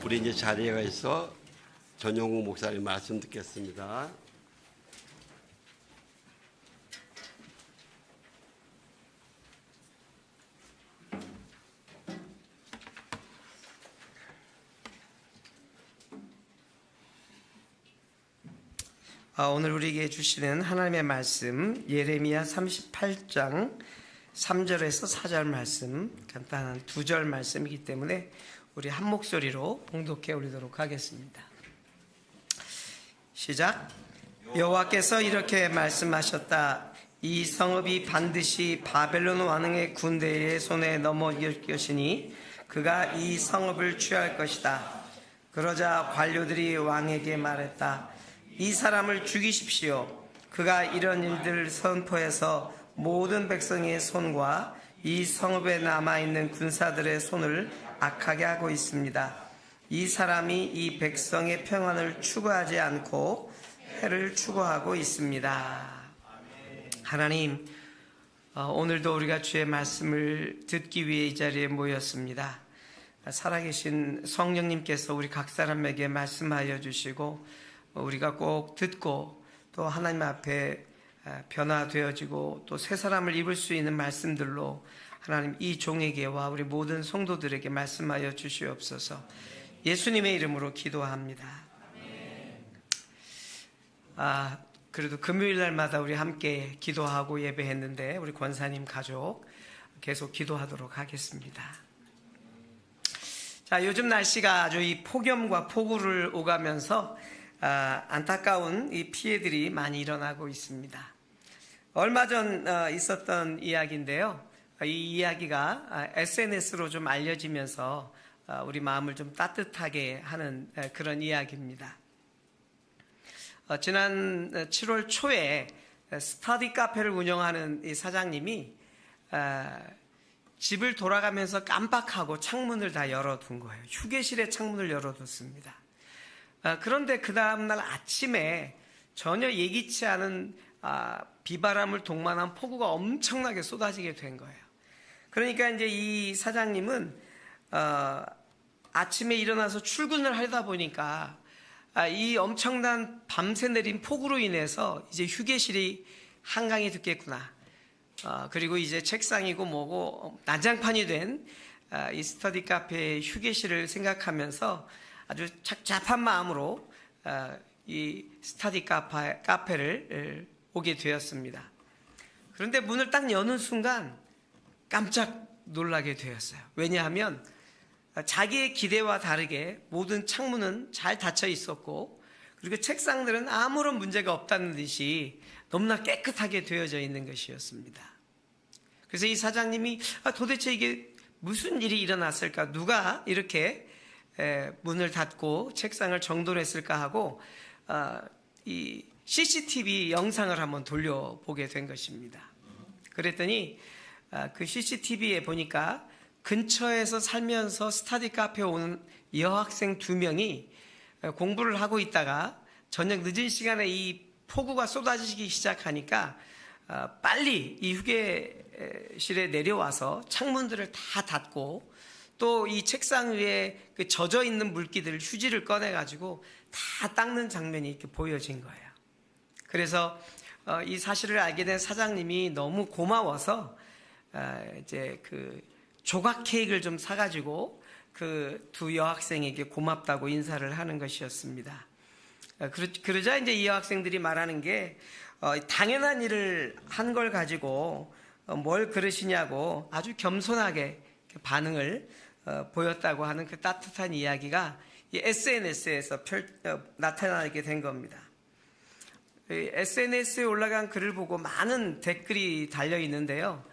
우리 이제 자리에 있어 전용우 목사님 말씀 듣겠습니다. 오늘 우리에게 주시는 하나님의 말씀 예레미야 38장 3절에서 4절 말씀, 간단한 2절 말씀이기 때문에 우리 한 목소리로 봉독해 올리도록 하겠습니다. 시작. 여호와께서 이렇게 말씀하셨다. 이 성읍이 반드시 바벨론 왕의 군대의 손에 넘어질 것이니 그가 이 성읍을 취할 것이다. 그러자 관료들이 왕에게 말했다. 이 사람을 죽이십시오. 그가 이런 일들을 선포해서 모든 백성의 손과 이 성읍에 남아있는 군사들의 손을 악하게 하고 있습니다. 이 사람이 이 백성의 평안을 추구하지 않고 해를 추구하고 있습니다. 하나님, 오늘도 우리가 주의 말씀을 듣기 위해 이 자리에 모였습니다. 살아계신 성령님께서 우리 각 사람에게 말씀하여 주시고 우리가 꼭 듣고 또 하나님 앞에 변화되어지고 또 새 사람을 입을 수 있는 말씀들로 하나님 이 종에게와 우리 모든 성도들에게 말씀하여 주시옵소서. 예수님의 이름으로 기도합니다. 그래도 금요일 날마다 우리 함께 기도하고 예배했는데 우리 권사님 가족 계속 기도하도록 하겠습니다. 자, 요즘 날씨가 아주 이 폭염과 폭우를 오가면서 안타까운 이 피해들이 많이 일어나고 있습니다. 얼마 전 있었던 이야기인데요. 이 이야기가 SNS로 좀 알려지면서 우리 마음을 좀 따뜻하게 하는 그런 이야기입니다. 지난 7월 초에 스터디 카페를 운영하는 이 사장님이 집을 돌아가면서 깜빡하고 창문을 다 열어둔 거예요. 휴게실에 창문을 열어뒀습니다. 그런데 그 다음날 아침에 전혀 예기치 않은 비바람을 동반한 폭우가 엄청나게 쏟아지게 된 거예요. 그러니까 이제 이 사장님은 아침에 일어나서 출근을 하다 보니까 이 엄청난 밤새 내린 폭우로 인해서 이제 휴게실이 한강이 됐겠구나. 그리고 이제 책상이고 뭐고 난장판이 된 이 스터디 카페의 휴게실을 생각하면서 아주 착잡한 마음으로 이 스터디 카페를 오게 되었습니다. 그런데 문을 딱 여는 순간 깜짝 놀라게 되었어요. 왜냐하면 자기의 기대와 다르게 모든 창문은 잘 닫혀 있었고 그리고 책상들은 아무런 문제가 없다는 듯이 너무나 깨끗하게 되어져 있는 것이었습니다. 그래서 이 사장님이 도대체 이게 무슨 일이 일어났을까? 누가 이렇게 문을 닫고 책상을 정돈했을까 하고 이 CCTV 영상을 한번 돌려보게 된 것입니다. 그랬더니 그 CCTV에 보니까 근처에서 살면서 스터디 카페에 오는 여학생 2명이 공부를 하고 있다가 저녁 늦은 시간에 이 폭우가 쏟아지기 시작하니까 빨리 이 휴게실에 내려와서 창문들을 다 닫고 또 이 책상 위에 그 젖어 있는 물기들을 휴지를 꺼내 가지고 다 닦는 장면이 이렇게 보여진 거예요. 그래서 이 사실을 알게 된 사장님이 너무 고마워서 이제 그 조각 케이크를 좀 사가지고 그 2 여학생에게 고맙다고 인사를 하는 것이었습니다. 그러자 이제 이 여학생들이 말하는 게 당연한 일을 한 걸 가지고 뭘 그러시냐고 아주 겸손하게 반응을 보였다고 하는 그 따뜻한 이야기가 이 SNS에서 나타나게 된 겁니다. SNS에 올라간 글을 보고 많은 댓글이 달려 있는데요.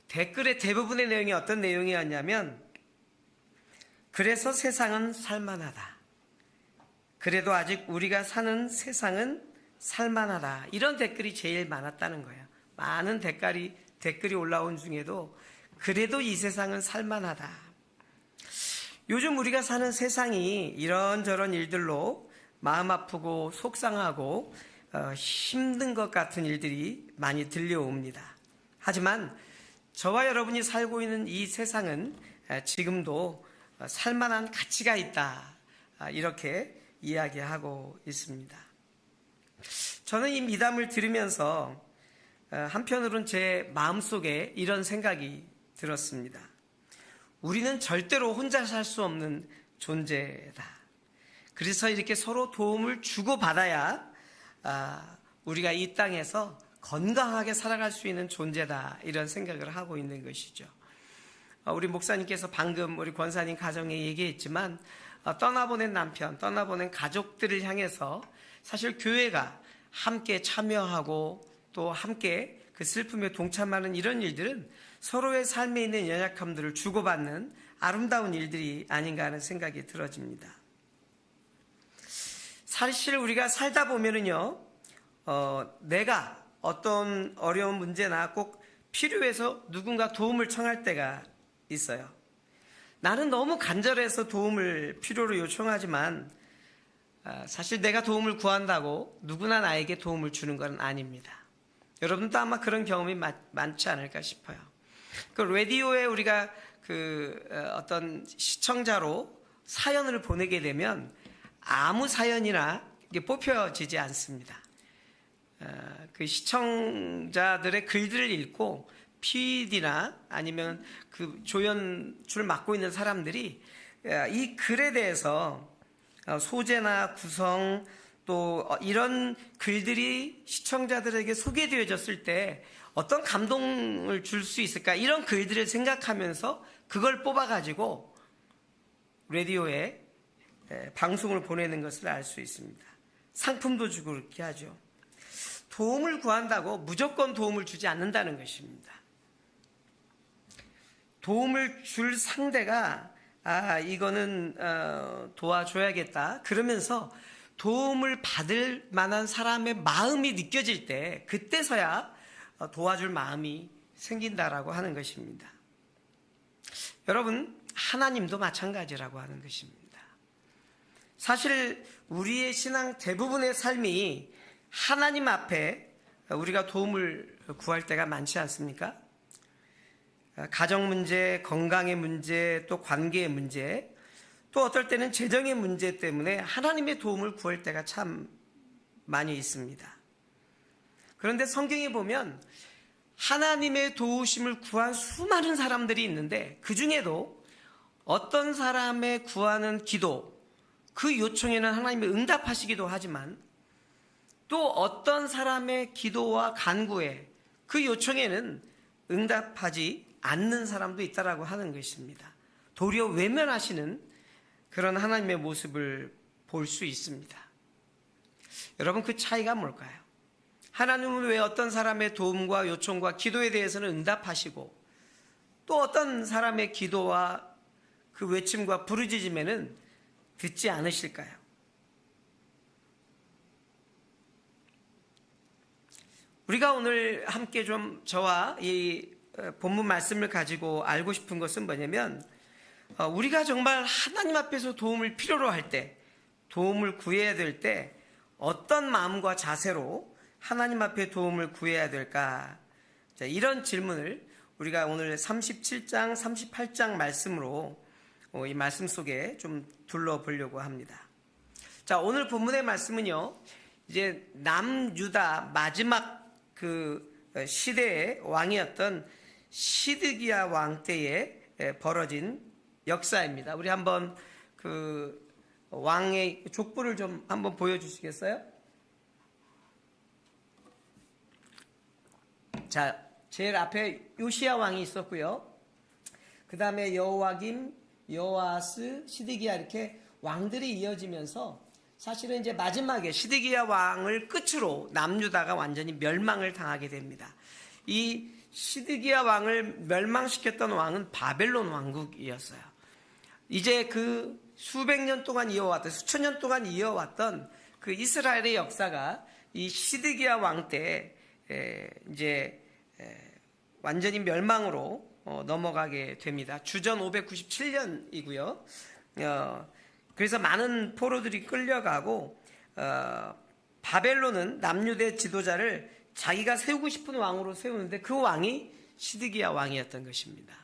댓글의 대부분의 내용이 어떤 내용이었냐면 그래서 세상은 살만하다. 그래도 아직 우리가 사는 세상은 살만하다. 이런 댓글이 제일 많았다는 거예요. 많은 댓글이 올라온 중에도 그래도 이 세상은 살만하다. 요즘 우리가 사는 세상이 이런저런 일들로 마음 아프고 속상하고 힘든 것 같은 일들이 많이 들려옵니다. 하지만 저와 여러분이 살고 있는 이 세상은 지금도 살만한 가치가 있다. 이렇게 이야기하고 있습니다. 저는 이 미담을 들으면서 한편으로는 제 마음속에 이런 생각이 들었습니다. 우리는 절대로 혼자 살 수 없는 존재다. 그래서 이렇게 서로 도움을 주고받아야 우리가 이 땅에서 건강하게 살아갈 수 있는 존재다, 이런 생각을 하고 있는 것이죠. 우리 목사님께서 방금 우리 권사님 가정에 얘기했지만 떠나보낸 남편, 떠나보낸 가족들을 향해서 사실 교회가 함께 참여하고 또 함께 그 슬픔에 동참하는 이런 일들은 서로의 삶에 있는 연약함들을 주고받는 아름다운 일들이 아닌가 하는 생각이 들어집니다. 사실 우리가 살다 보면은요, 내가 어떤 어려운 문제나 꼭 필요해서 누군가 도움을 청할 때가 있어요. 나는 너무 간절해서 도움을 필요로 요청하지만 사실 내가 도움을 구한다고 누구나 나에게 도움을 주는 건 아닙니다. 여러분도 아마 그런 경험이 많지 않을까 싶어요. 그 라디오에 우리가 어떤 시청자로 사연을 보내게 되면 아무 사연이나 이게 뽑혀지지 않습니다. 그 시청자들의 글들을 읽고 PD나 아니면 그 조연출 맡고 있는 사람들이 이 글에 대해서 소재나 구성 또 이런 글들이 시청자들에게 소개되어졌을 때 어떤 감동을 줄 수 있을까, 이런 글들을 생각하면서 그걸 뽑아가지고 라디오에 방송을 보내는 것을 알 수 있습니다. 상품도 주고 그렇게 하죠. 도움을 구한다고 무조건 도움을 주지 않는다는 것입니다. 도움을 줄 상대가 이거는 도와줘야겠다 그러면서 도움을 받을 만한 사람의 마음이 느껴질 때 그때서야 도와줄 마음이 생긴다라고 하는 것입니다. 여러분, 하나님도 마찬가지라고 하는 것입니다. 사실 우리의 신앙 대부분의 삶이 하나님 앞에 우리가 도움을 구할 때가 많지 않습니까? 가정 문제, 건강의 문제, 또 관계의 문제, 또 어떨 때는 재정의 문제 때문에 하나님의 도움을 구할 때가 참 많이 있습니다. 그런데 성경에 보면 하나님의 도우심을 구한 수많은 사람들이 있는데 그 중에도 어떤 사람의 구하는 기도, 그 요청에는 하나님이 응답하시기도 하지만 또 어떤 사람의 기도와 간구에 그 요청에는 응답하지 않는 사람도 있다라고 하는 것입니다. 도리어 외면하시는 그런 하나님의 모습을 볼 수 있습니다. 여러분, 그 차이가 뭘까요? 하나님은 왜 어떤 사람의 도움과 요청과 기도에 대해서는 응답하시고 또 어떤 사람의 기도와 그 외침과 부르짖음에는 듣지 않으실까요? 우리가 오늘 함께 좀 저와 이 본문 말씀을 가지고 알고 싶은 것은 뭐냐면 우리가 정말 하나님 앞에서 도움을 필요로 할 때, 도움을 구해야 될 때 어떤 마음과 자세로 하나님 앞에 도움을 구해야 될까? 자, 이런 질문을 우리가 오늘 37장, 38장 말씀으로 이 말씀 속에 좀 둘러보려고 합니다. 자, 오늘 본문의 말씀은요, 이제 남유다 마지막 그 시대의 왕이었던 시드기야 왕 때에 벌어진 역사입니다. 우리 한번 그 왕의 족보를 좀 한번 보여주시겠어요? 자, 제일 앞에 요시야 왕이 있었고요. 그 다음에 여호와김, 여호아스, 시드기야 이렇게 왕들이 이어지면서 사실은 이제 마지막에 시드기야 왕을 끝으로 남유다가 완전히 멸망을 당하게 됩니다. 이 시드기야 왕을 멸망시켰던 왕은 바벨론 왕국이었어요. 이제 그 수백 년 동안 이어왔던, 수천 년 동안 이어왔던 그 이스라엘의 역사가 이 시드기야 왕 때 이제 완전히 멸망으로 넘어가게 됩니다. 주전 597년이고요. 그래서 많은 포로들이 끌려가고 바벨론은 남유대 지도자를 자기가 세우고 싶은 왕으로 세우는데 그 왕이 시드기야 왕이었던 것입니다.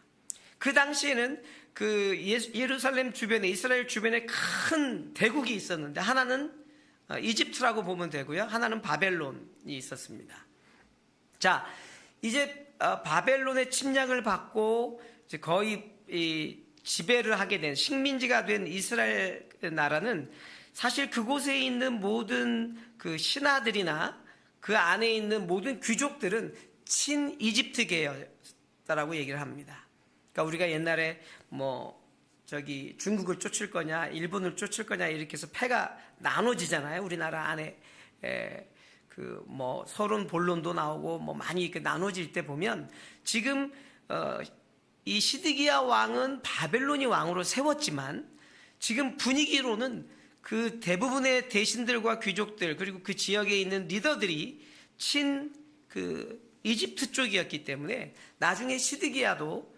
그 당시에는 예루살렘 주변에, 이스라엘 주변에 큰 대국이 있었는데, 하나는 이집트라고 보면 되고요, 하나는 바벨론이 있었습니다. 자, 이제 바벨론의 침략을 받고 이제 거의 지배를 하게 된, 식민지가 된 이스라엘 나라는 사실 그곳에 있는 모든 그 신하들이나 그 안에 있는 모든 귀족들은 친 이집트계였다라고 얘기를 합니다. 그러니까 우리가 옛날에 중국을 쫓을 거냐, 일본을 쫓을 거냐 이렇게 해서 패가 나눠지잖아요. 우리나라 안에 서론 본론도 나오고 많이 이렇게 나눠질 때 보면, 지금 이 시드기야 왕은 바벨론이 왕으로 세웠지만 지금 분위기로는 그 대부분의 대신들과 귀족들, 그리고 그 지역에 있는 리더들이 친 이집트 쪽이었기 때문에 나중에 시드기야도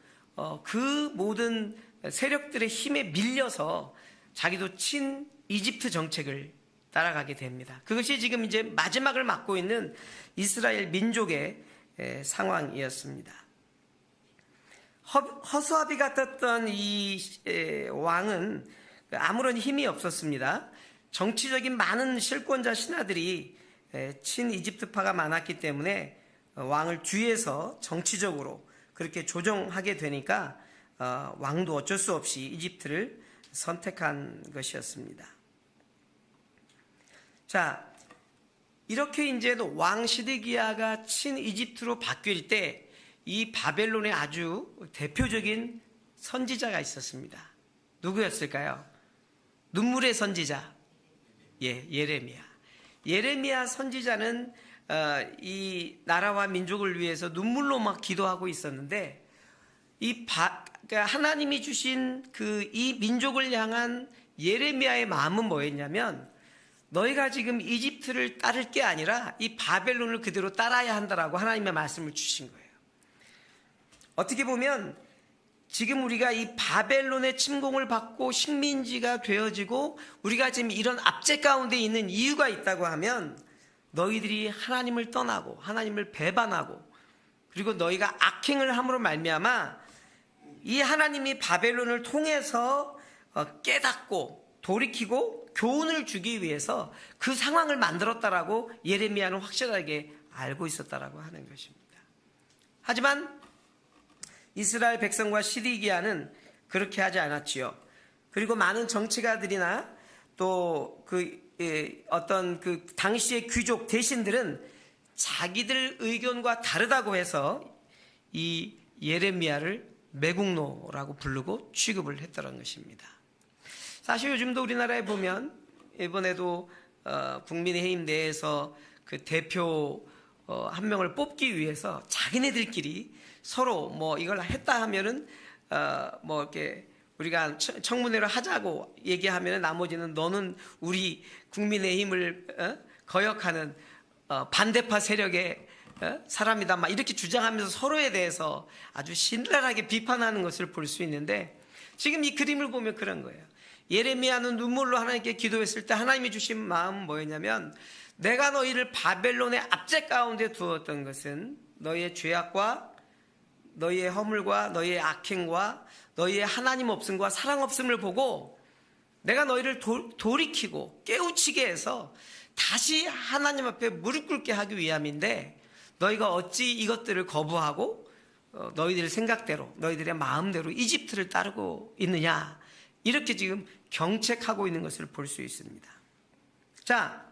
그 모든 세력들의 힘에 밀려서 자기도 친 이집트 정책을 따라가게 됩니다. 그것이 지금 이제 마지막을 맞고 있는 이스라엘 민족의 상황이었습니다. 허수아비 같았던 이 왕은 아무런 힘이 없었습니다. 정치적인 많은 실권자 신하들이 친 이집트파가 많았기 때문에 왕을 뒤에서 정치적으로 그렇게 조정하게 되니까 왕도 어쩔 수 없이 이집트를 선택한 것이었습니다. 자, 이렇게 이제 왕 시드기야가 친 이집트로 바뀔 때 이 바벨론에 아주 대표적인 선지자가 있었습니다. 누구였을까요? 눈물의 선지자. 예레미야. 예레미야 선지자는 이 나라와 민족을 위해서 눈물로 막 기도하고 있었는데, 그러니까 하나님이 주신 이 민족을 향한 예레미야의 마음은 뭐였냐면, 너희가 지금 이집트를 따를 게 아니라 이 바벨론을 그대로 따라야 한다라고 하나님의 말씀을 주신 거예요. 어떻게 보면 지금 우리가 이 바벨론의 침공을 받고 식민지가 되어지고 우리가 지금 이런 압제 가운데 있는 이유가 있다고 하면, 너희들이 하나님을 떠나고 하나님을 배반하고 그리고 너희가 악행을 함으로 말미암아 이 하나님이 바벨론을 통해서 깨닫고 돌이키고 교훈을 주기 위해서 그 상황을 만들었다라고 예레미야는 확실하게 알고 있었다라고 하는 것입니다. 하지만 이스라엘 백성과 시드기야는 그렇게 하지 않았지요. 그리고 많은 정치가들이나 또 어떤 당시의 귀족 대신들은 자기들 의견과 다르다고 해서 이 예레미야를 매국노라고 부르고 취급을 했다는 것입니다. 사실 요즘도 우리나라에 보면 이번에도 국민의힘 내에서 그 대표 한 명을 뽑기 위해서 자기네들끼리 서로 이걸 했다 하면은 이렇게 우리가 청문회를 하자고 얘기하면 나머지는 너는 우리 국민의힘을 거역하는 반대파 세력의 사람이다 막 이렇게 주장하면서 서로에 대해서 아주 신랄하게 비판하는 것을 볼 수 있는데, 지금 이 그림을 보면 그런 거예요. 예레미야는 눈물로 하나님께 기도했을 때 하나님이 주신 마음은 뭐였냐면, 내가 너희를 바벨론의 압제 가운데 두었던 것은 너희의 죄악과 너희의 허물과 너희의 악행과 너희의 하나님 없음과 사랑 없음을 보고 내가 너희를 돌이키고 깨우치게 해서 다시 하나님 앞에 무릎 꿇게 하기 위함인데, 너희가 어찌 이것들을 거부하고 너희들 생각대로 너희들의 마음대로 이집트를 따르고 있느냐, 이렇게 지금 경책하고 있는 것을 볼 수 있습니다. 자,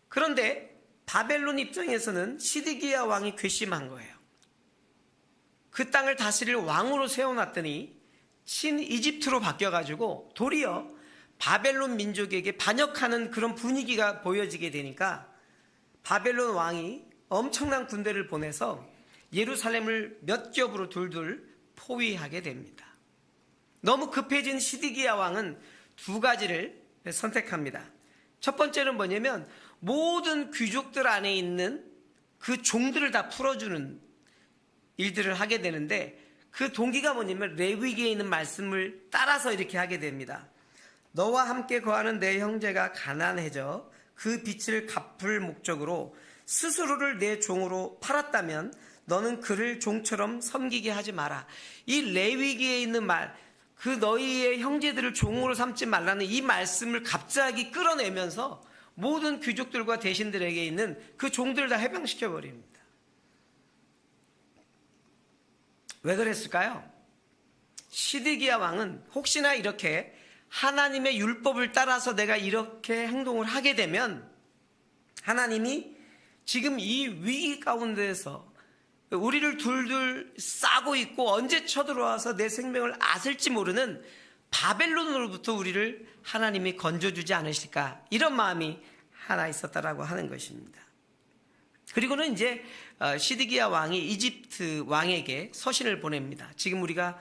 그런데 바벨론 입장에서는 시드기야 왕이 괘씸한 거예요. 그 땅을 다스릴 왕으로 세워놨더니 친 이집트로 바뀌어가지고 도리어 바벨론 민족에게 반역하는 그런 분위기가 보여지게 되니까 바벨론 왕이 엄청난 군대를 보내서 예루살렘을 몇 겹으로 둘둘 포위하게 됩니다. 너무 급해진 시드기야 왕은 두 가지를 선택합니다. 첫 번째는 뭐냐면, 모든 귀족들 안에 있는 그 종들을 다 풀어주는 일들을 하게 되는데, 그 동기가 뭐냐면 레위기에 있는 말씀을 따라서 이렇게 하게 됩니다. 너와 함께 거하는 내 형제가 가난해져 그 빚을 갚을 목적으로 스스로를 내 종으로 팔았다면 너는 그를 종처럼 섬기게 하지 마라. 이 레위기에 있는 말, 그 너희의 형제들을 종으로 삼지 말라는 이 말씀을 갑자기 끌어내면서 모든 귀족들과 대신들에게 있는 그 종들을 다 해방시켜 버립니다. 왜 그랬을까요? 시드기야 왕은 혹시나 이렇게 하나님의 율법을 따라서 내가 이렇게 행동을 하게 되면 하나님이 지금 이 위기 가운데에서 우리를 둘둘 싸고 있고 언제 쳐들어와서 내 생명을 앗을지 모르는 바벨론으로부터 우리를 하나님이 건져주지 않으실까, 이런 마음이 하나 있었다라고 하는 것입니다. 그리고는 이제 시드기야 왕이 이집트 왕에게 서신을 보냅니다. 지금 우리가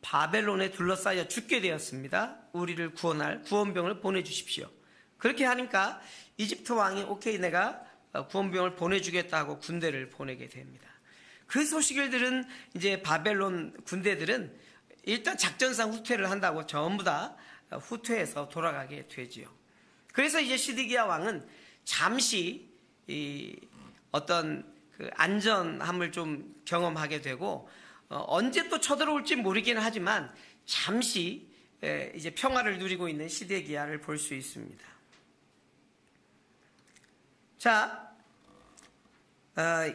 바벨론에 둘러싸여 죽게 되었습니다. 우리를 구원할 구원병을 보내주십시오. 그렇게 하니까 이집트 왕이 오케이, 내가 구원병을 보내주겠다고 군대를 보내게 됩니다. 그 소식을 들은 이제 바벨론 군대들은 일단 작전상 후퇴를 한다고 전부 다 후퇴해서 돌아가게 되지요. 그래서 이제 시드기야 왕은 잠시 어떤 그 안전함을 좀 경험하게 되고, 언제 또 쳐들어올지 모르긴 하지만 잠시 이제 평화를 누리고 있는 시드기야를 볼 수 있습니다. 자,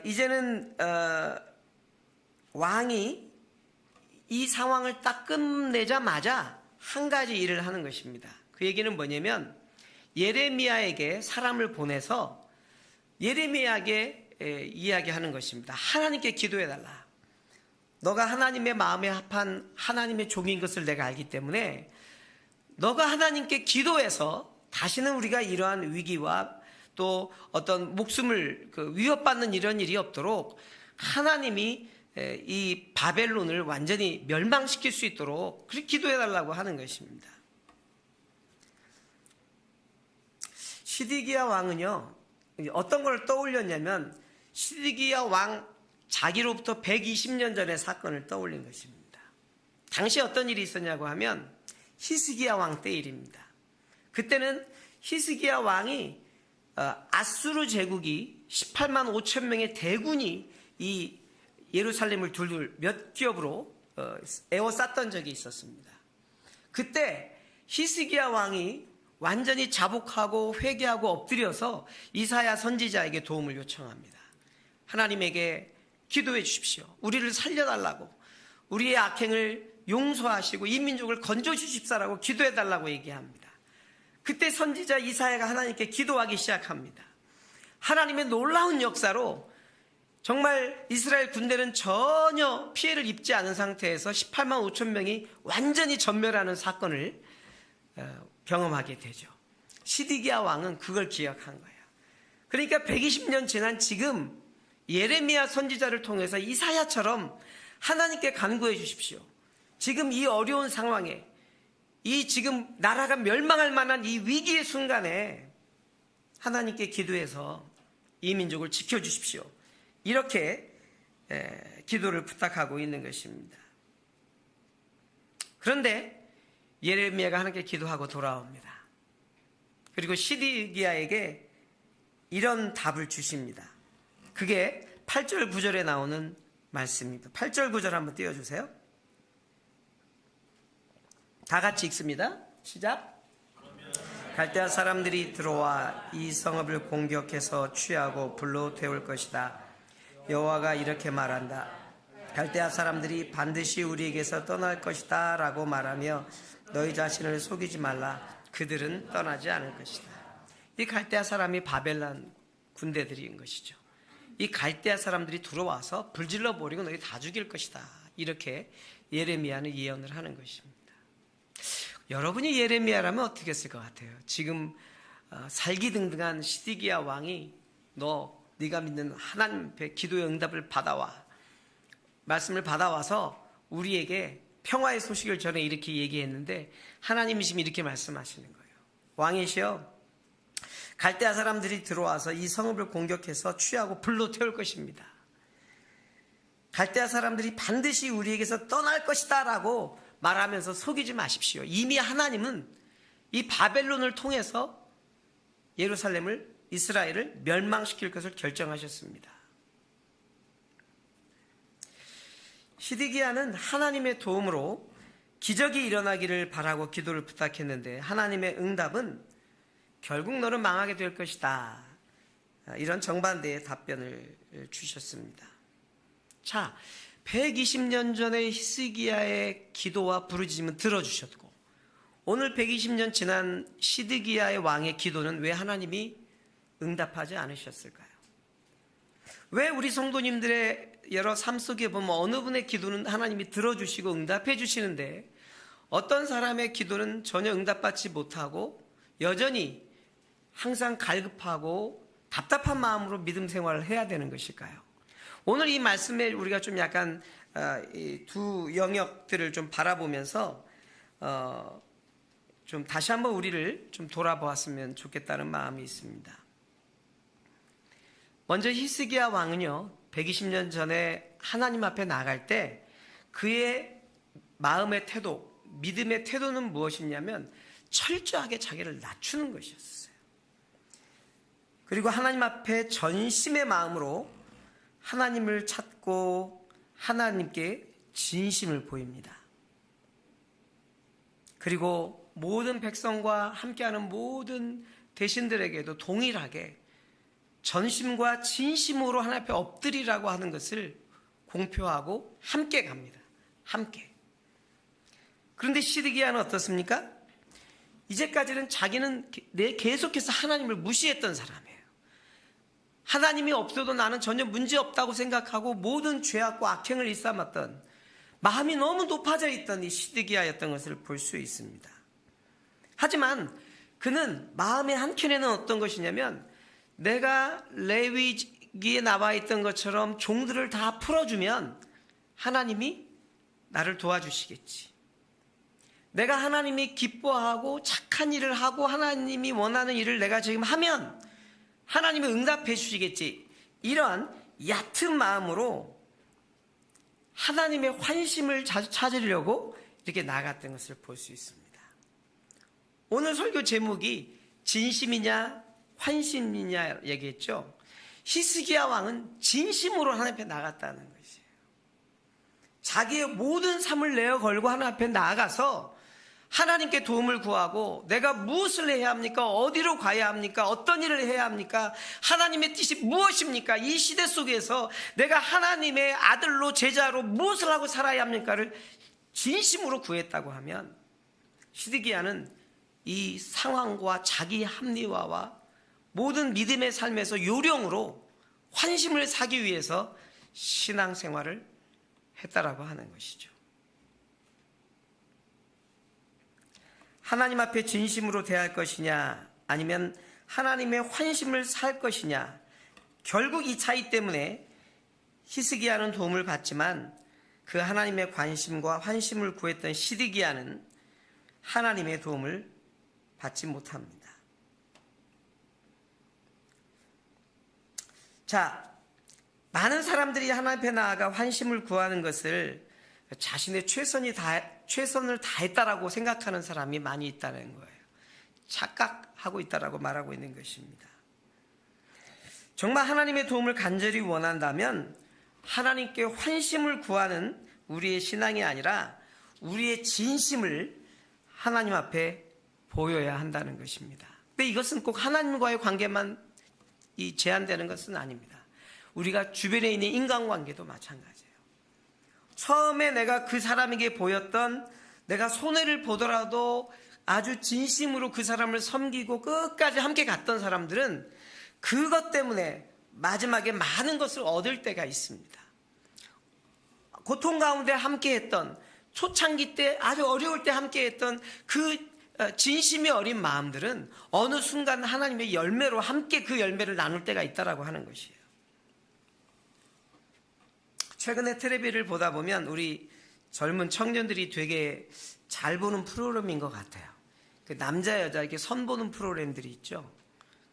이제는 왕이 이 상황을 딱 끝내자마자 한 가지 일을 하는 것입니다. 그 얘기는 뭐냐면 예레미야에게 사람을 보내서 예레미야에게 이야기하는 것입니다. 하나님께 기도해달라. 너가 하나님의 마음에 합한 하나님의 종인 것을 내가 알기 때문에 너가 하나님께 기도해서 다시는 우리가 이러한 위기와 또 어떤 목숨을 위협받는 이런 일이 없도록 하나님이 이 바벨론을 완전히 멸망시킬 수 있도록 그렇게 기도해달라고 하는 것입니다. 시드기야 왕은요, 어떤 걸 떠올렸냐면 시드기야 왕 자기로부터 120년 전의 사건을 떠올린 것입니다. 당시 어떤 일이 있었냐고 하면 히스기야 왕 때 일입니다. 그때는 히스기야 왕이 아수르 제국이 18만 5천 명의 대군이 이 예루살렘을 둘둘 몇 기업으로 에워쌌던 적이 있었습니다. 그때 히스기야 왕이 완전히 자복하고 회개하고 엎드려서 이사야 선지자에게 도움을 요청합니다. 하나님에게 기도해 주십시오. 우리를 살려달라고, 우리의 악행을 용서하시고 이 민족을 건져주십사라고 기도해달라고 얘기합니다. 그때 선지자 이사야가 하나님께 기도하기 시작합니다. 하나님의 놀라운 역사로 정말 이스라엘 군대는 전혀 피해를 입지 않은 상태에서 18만 5천 명이 완전히 전멸하는 사건을 경험하게 되죠. 시드기야 왕은 그걸 기억한 거예요. 그러니까 120년 지난 지금 예레미야 선지자를 통해서 이사야처럼 하나님께 간구해 주십시오. 지금 이 어려운 상황에, 이 지금 나라가 멸망할 만한 이 위기의 순간에 하나님께 기도해서 이 민족을 지켜주십시오. 이렇게 기도를 부탁하고 있는 것입니다. 그런데 예레미야가 하나님께 기도하고 돌아옵니다. 그리고 시드기야에게 이런 답을 주십니다. 그게 8절 9절에 나오는 말씀입니다. 8절 9절 한번 띄워주세요. 다 같이 읽습니다. 시작. 갈대아 사람들이 들어와 이 성읍을 공격해서 취하고 불로 태울 것이다. 여호와가 이렇게 말한다. 갈대아 사람들이 반드시 우리에게서 떠날 것이다 라고 말하며 너희 자신을 속이지 말라. 그들은 떠나지 않을 것이다. 이 갈대아 사람이 바벨론 군대들인 것이죠. 이 갈대아 사람들이 들어와서 불질러 버리고 너희 다 죽일 것이다. 이렇게 예레미야는 예언을 하는 것입니다. 여러분이 예레미야라면 어떻게 했을 것 같아요? 지금 살기등등한 시드기야 왕이 네가 믿는 하나님 앞에 기도의 응답을 받아와, 말씀을 받아와서 우리에게 평화의 소식을 전해 이렇게 얘기했는데 하나님이 지금 이렇게 말씀하시는 거예요. 왕이시여, 갈대아 사람들이 들어와서 이 성읍을 공격해서 취하고 불로 태울 것입니다. 갈대아 사람들이 반드시 우리에게서 떠날 것이다 라고 말하면서 속이지 마십시오. 이미 하나님은 이 바벨론을 통해서 예루살렘을, 이스라엘을 멸망시킬 것을 결정하셨습니다. 시드기야는 하나님의 도움으로 기적이 일어나기를 바라고 기도를 부탁했는데 하나님의 응답은 결국 너는 망하게 될 것이다. 이런 정반대의 답변을 주셨습니다. 자, 120년 전에 히스기야의 기도와 부르짖음은 들어주셨고 오늘 120년 지난 시드기야의 왕의 기도는 왜 하나님이 응답하지 않으셨을까요? 왜 우리 성도님들의 여러 삶 속에 보면 어느 분의 기도는 하나님이 들어주시고 응답해 주시는데 어떤 사람의 기도는 전혀 응답받지 못하고 여전히 항상 갈급하고 답답한 마음으로 믿음 생활을 해야 되는 것일까요? 오늘 이 말씀에 우리가 좀 약간 이 두 영역들을 좀 바라보면서 좀 다시 한번 우리를 좀 돌아보았으면 좋겠다는 마음이 있습니다. 먼저 히스기야 왕은요 120년 전에 하나님 앞에 나갈 때 그의 마음의 태도, 믿음의 태도는 무엇이냐면 철저하게 자기를 낮추는 것이었어요. 그리고 하나님 앞에 전심의 마음으로 하나님을 찾고 하나님께 진심을 보입니다. 그리고 모든 백성과 함께하는 모든 대신들에게도 동일하게 전심과 진심으로 하나님 앞에 엎드리라고 하는 것을 공표하고 함께 갑니다. 함께. 그런데 시드기야는 어떻습니까? 이제까지는 자기는 계속해서 하나님을 무시했던 사람이에요. 하나님이 없어도 나는 전혀 문제 없다고 생각하고 모든 죄악과 악행을 일삼았던 마음이 너무 높아져 있던 이 시드기야였던 것을 볼 수 있습니다. 하지만 그는 마음의 한켠에는 어떤 것이냐면 내가 레위기에 나와 있던 것처럼 종들을 다 풀어주면 하나님이 나를 도와주시겠지. 내가 하나님이 기뻐하고 착한 일을 하고 하나님이 원하는 일을 내가 지금 하면 하나님이 응답해 주시겠지. 이런 얕은 마음으로 하나님의 환심을 찾으려고 이렇게 나갔던 것을 볼 수 있습니다. 오늘 설교 제목이 진심이냐 환심이냐 얘기했죠. 히스기야 왕은 진심으로 하나님 앞에 나갔다는 것이에요. 자기의 모든 삶을 내어 걸고 하나님 앞에 나아가서 하나님께 도움을 구하고 내가 무엇을 해야 합니까? 어디로 가야 합니까? 어떤 일을 해야 합니까? 하나님의 뜻이 무엇입니까? 이 시대 속에서 내가 하나님의 아들로 제자로 무엇을 하고 살아야 합니까를 진심으로 구했다고 하면 시드기야는 이 상황과 자기 합리화와 모든 믿음의 삶에서 요령으로 환심을 사기 위해서 신앙생활을 했다라고 하는 것이죠. 하나님 앞에 진심으로 대할 것이냐 아니면 하나님의 환심을 살 것이냐, 결국 이 차이 때문에 히스기야는 도움을 받지만 그 하나님의 관심과 환심을 구했던 시드기야는 하나님의 도움을 받지 못합니다. 자, 많은 사람들이 하나님 앞에 나아가 환심을 구하는 것을 자신의 최선을 다했다라고 생각하는 사람이 많이 있다는 거예요. 착각하고 있다라고 말하고 있는 것입니다. 정말 하나님의 도움을 간절히 원한다면 하나님께 환심을 구하는 우리의 신앙이 아니라 우리의 진심을 하나님 앞에 보여야 한다는 것입니다. 근데 이것은 꼭 하나님과의 관계만 제한되는 것은 아닙니다. 우리가 주변에 있는 인간관계도 마찬가지예요. 처음에 내가 그 사람에게 보였던, 내가 손해를 보더라도 아주 진심으로 그 사람을 섬기고 끝까지 함께 갔던 사람들은 그것 때문에 마지막에 많은 것을 얻을 때가 있습니다. 고통 가운데 함께 했던, 초창기 때 아주 어려울 때 함께 했던 그 진심이 어린 마음들은 어느 순간 하나님의 열매로 함께 그 열매를 나눌 때가 있다라고 하는 것이에요. 최근에 텔레비를 보다 보면 우리 젊은 청년들이 되게 잘 보는 프로그램인 것 같아요. 그 남자 여자 이렇게 선보는 프로그램들이 있죠.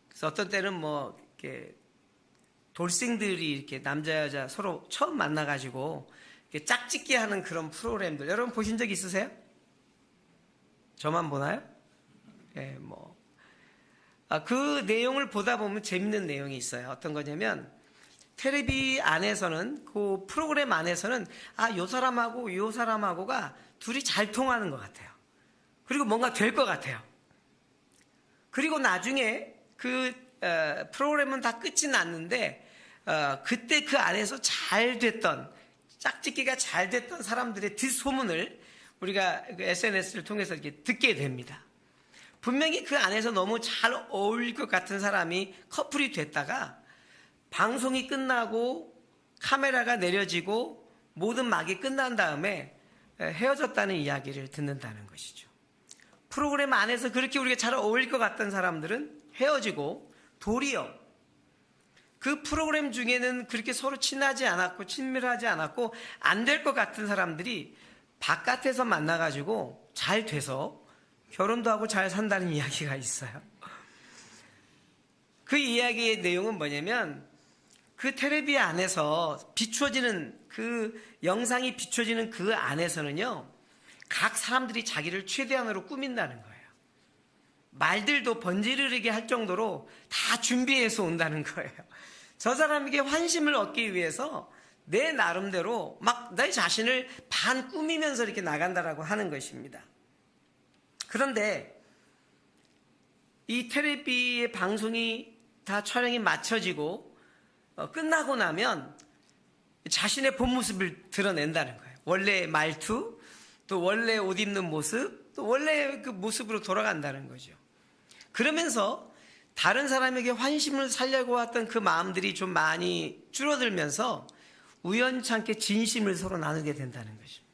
그래서 어떤 때는 뭐 이렇게 돌싱들이 이렇게 남자 여자 서로 처음 만나가지고 이렇게 짝짓기 하는 그런 프로그램들, 여러분 보신 적 있으세요? 저만 보나요? 예, 그 내용을 보다 보면 재밌는 내용이 있어요. 어떤 거냐면 텔레비 안에서는, 그 프로그램 안에서는 요 사람하고 요 사람하고가 둘이 잘 통하는 것 같아요. 그리고 뭔가 될 것 같아요. 그리고 나중에 그 프로그램은 다 끝이 났는데 그때 그 안에서 잘 됐던, 짝짓기가 잘 됐던 사람들의 뒷소문을 우리가 그 SNS를 통해서 이렇게 듣게 됩니다. 분명히 그 안에서 너무 잘 어울릴 것 같은 사람이 커플이 됐다가 방송이 끝나고 카메라가 내려지고 모든 막이 끝난 다음에 헤어졌다는 이야기를 듣는다는 것이죠. 프로그램 안에서 그렇게 우리가 잘 어울릴 것 같던 사람들은 헤어지고, 도리어 그 프로그램 중에는 그렇게 서로 친하지 않았고 친밀하지 않았고 안 될 것 같은 사람들이 바깥에서 만나가지고 잘 돼서 결혼도 하고 잘 산다는 이야기가 있어요. 그 이야기의 내용은 뭐냐면, 그 텔레비 안에서 비춰지는, 그 영상이 비춰지는 그 안에서는요, 각 사람들이 자기를 최대한으로 꾸민다는 거예요. 말들도 번지르르게 할 정도로 다 준비해서 온다는 거예요. 저 사람에게 환심을 얻기 위해서 내 나름대로 막 내 자신을 반 꾸미면서 이렇게 나간다라고 하는 것입니다. 그런데 이 텔레비의 방송이 다 촬영이 마쳐지고 끝나고 나면 자신의 본 모습을 드러낸다는 거예요. 원래의 말투, 또 원래 옷 입는 모습, 또 원래 그 모습으로 돌아간다는 거죠. 그러면서 다른 사람에게 환심을 살려고 왔던 그 마음들이 좀 많이 줄어들면서 우연찮게 진심을 서로 나누게 된다는 것입니다.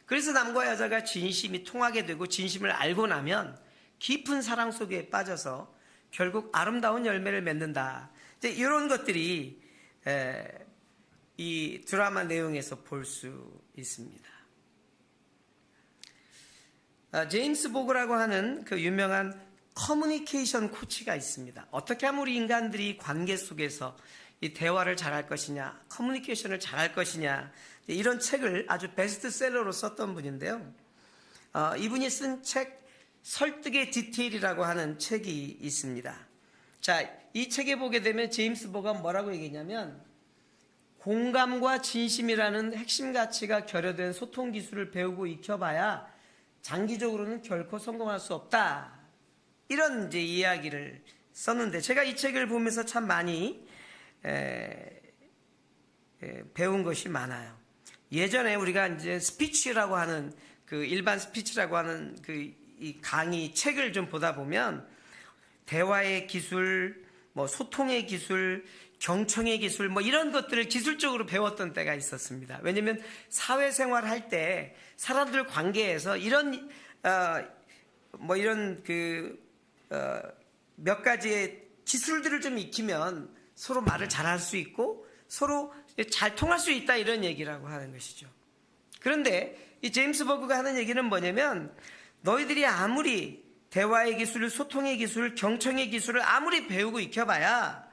그래서 남과 여자가 진심이 통하게 되고 진심을 알고 나면 깊은 사랑 속에 빠져서 결국 아름다운 열매를 맺는다. 이제 이런 것들이 이 드라마 내용에서 볼 수 있습니다. 제임스 보그라고 하는 그 유명한 커뮤니케이션 코치가 있습니다. 어떻게 하면 우리 인간들이 관계 속에서 이 대화를 잘할 것이냐, 커뮤니케이션을 잘할 것이냐, 이런 책을 아주 베스트셀러로 썼던 분인데요. 이분이 쓴 책 설득의 디테일이라고 하는 책이 있습니다. 자, 이 책에 보게 되면 제임스 보그가 뭐라고 얘기했냐면, 공감과 진심이라는 핵심 가치가 결여된 소통 기술을 배우고 익혀봐야 장기적으로는 결코 성공할 수 없다. 이런 이제 이야기를 썼는데, 제가 이 책을 보면서 참 많이 배운 것이 많아요. 예전에 우리가 이제 스피치라고 하는, 그 일반 스피치라고 하는 그 이 강의 책을 좀 보다 보면 대화의 기술, 뭐 소통의 기술, 경청의 기술, 뭐 이런 것들을 기술적으로 배웠던 때가 있었습니다. 왜냐하면 사회생활 할 때 사람들 관계에서 이런 이런 몇 가지의 기술들을 좀 익히면 서로 말을 잘할 수 있고 서로 잘 통할 수 있다, 이런 얘기라고 하는 것이죠. 그런데 이 제임스 버그가 하는 얘기는 뭐냐면, 너희들이 아무리 대화의 기술, 소통의 기술, 경청의 기술을 아무리 배우고 익혀봐야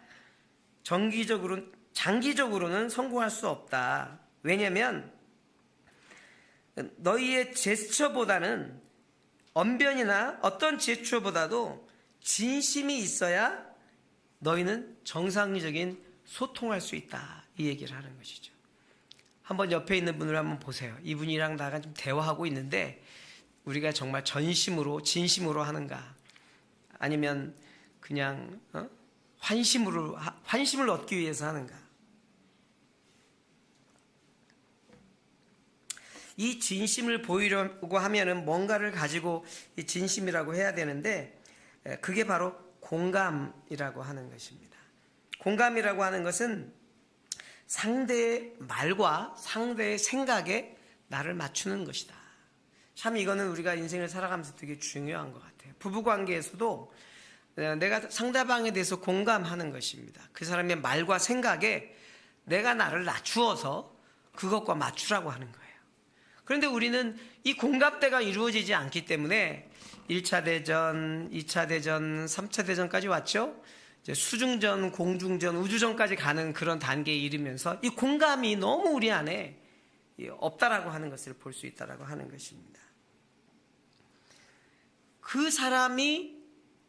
장기적으로는 성공할 수 없다. 왜냐하면 너희의 제스처보다는, 언변이나 어떤 제스처보다도 진심이 있어야 너희는 정상적인 소통할 수 있다, 이 얘기를 하는 것이죠. 한번 옆에 있는 분을 한번 보세요. 이분이랑 나가 좀 대화하고 있는데 우리가 정말 전심으로 진심으로 하는가, 아니면 그냥 환심을 얻기 위해서 하는가. 이 진심을 보이려고 하면은 뭔가를 가지고 이 진심이라고 해야 되는데, 그게 바로 공감이라고 하는 것입니다. 공감이라고 하는 것은 상대의 말과 상대의 생각에 나를 맞추는 것이다. 참 이거는 우리가 인생을 살아가면서 되게 중요한 것 같아요. 부부관계에서도 내가 상대방에 대해서 공감하는 것입니다. 그 사람의 말과 생각에 내가 나를 낮추어서 그것과 맞추라고 하는 거예요. 그런데 우리는 이 공감대가 이루어지지 않기 때문에 1차 대전, 2차 대전, 3차 대전까지 왔죠. 이제 수중전, 공중전, 우주전까지 가는 그런 단계에 이르면서 이 공감이 너무 우리 안에 없다라고 하는 것을 볼 수 있다라고 하는 것입니다. 그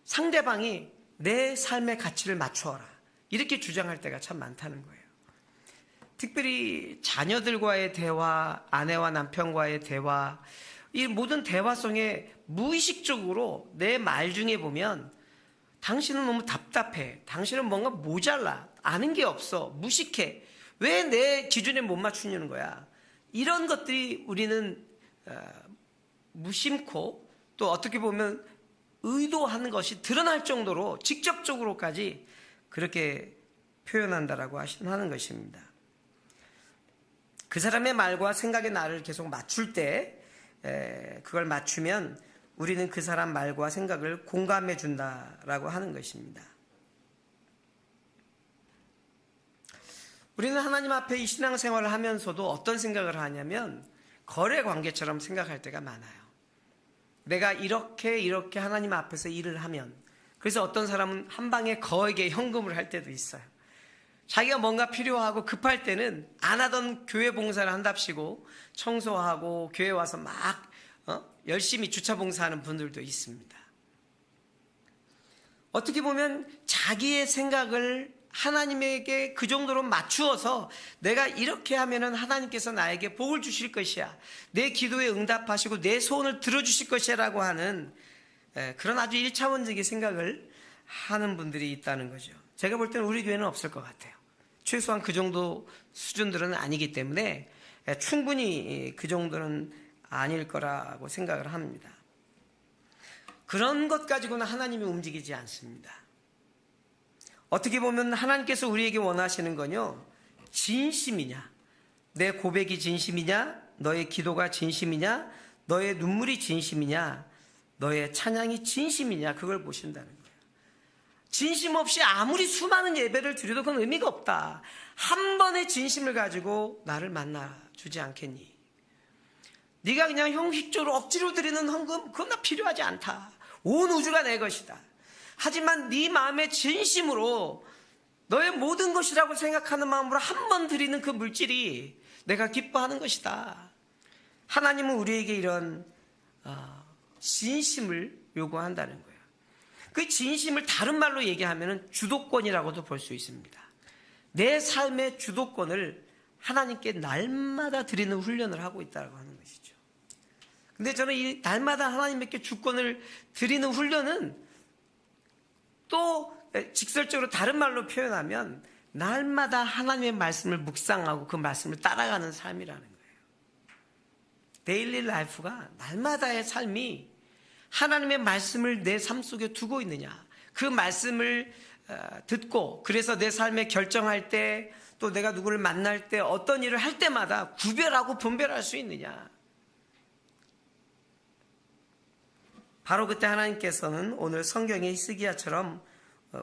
상대방이 내 삶의 가치를 맞추어라, 이렇게 주장할 때가 참 많다는 거예요. 특별히 자녀들과의 대화, 아내와 남편과의 대화, 이 모든 대화 속에 무의식적으로 내 말 중에 보면 당신은 너무 답답해, 당신은 뭔가 모자라, 아는 게 없어, 무식해, 왜 내 기준에 못 맞추냐는 거야. 이런 것들이 우리는 무심코 또 어떻게 보면 의도하는 것이 드러날 정도로 직접적으로까지 그렇게 표현한다라고 하는 것입니다. 그 사람의 말과 생각의 나를 계속 맞출 때 그걸 맞추면 우리는 그 사람 말과 생각을 공감해 준다라고 하는 것입니다. 우리는 하나님 앞에 이 신앙생활을 하면서도 어떤 생각을 하냐면 거래 관계처럼 생각할 때가 많아요. 내가 이렇게 하나님 앞에서 일을 하면, 그래서 어떤 사람은 한 방에 거액의 현금을 할 때도 있어요. 자기가 뭔가 필요하고 급할 때는 안 하던 교회 봉사를 한답시고 청소하고 교회 와서 막 열심히 주차 봉사하는 분들도 있습니다. 어떻게 보면 자기의 생각을 하나님에게 그 정도로 맞추어서 내가 이렇게 하면은 하나님께서 나에게 복을 주실 것이야, 내 기도에 응답하시고 내 소원을 들어주실 것이야 라고 하는 그런 아주 1차원적인 생각을 하는 분들이 있다는 거죠. 제가 볼 때는 우리 교회는 없을 것 같아요. 최소한 그 정도 수준들은 아니기 때문에 충분히 그 정도는 아닐 거라고 생각을 합니다. 그런 것 가지고는 하나님이 움직이지 않습니다. 어떻게 보면 하나님께서 우리에게 원하시는 건요, 진심이냐, 내 고백이 진심이냐, 너의 기도가 진심이냐, 너의 눈물이 진심이냐, 너의 찬양이 진심이냐, 그걸 보신다는 거예요. 진심 없이 아무리 수많은 예배를 드려도 그건 의미가 없다. 한 번의 진심을 가지고 나를 만나주지 않겠니? 네가 그냥 형식적으로 억지로 드리는 헌금, 그건 나 필요하지 않다. 온 우주가 내 것이다. 하지만 네 마음의 진심으로 너의 모든 것이라고 생각하는 마음으로 한 번 드리는 그 물질이 내가 기뻐하는 것이다. 하나님은 우리에게 이런 진심을 요구한다는 거예요. 그 진심을 다른 말로 얘기하면 주도권이라고도 볼 수 있습니다. 내 삶의 주도권을 하나님께 날마다 드리는 훈련을 하고 있다고 하는 것이죠. 근데 저는 이 날마다 하나님께 주권을 드리는 훈련은 또 직설적으로 다른 말로 표현하면 날마다 하나님의 말씀을 묵상하고 그 말씀을 따라가는 삶이라는 거예요. 데일리 라이프가, 날마다의 삶이 하나님의 말씀을 내 삶 속에 두고 있느냐, 그 말씀을 듣고 그래서 내 삶에 결정할 때, 또 내가 누구를 만날 때, 어떤 일을 할 때마다 구별하고 분별할 수 있느냐. 바로 그때 하나님께서는 오늘 성경의 히스기야처럼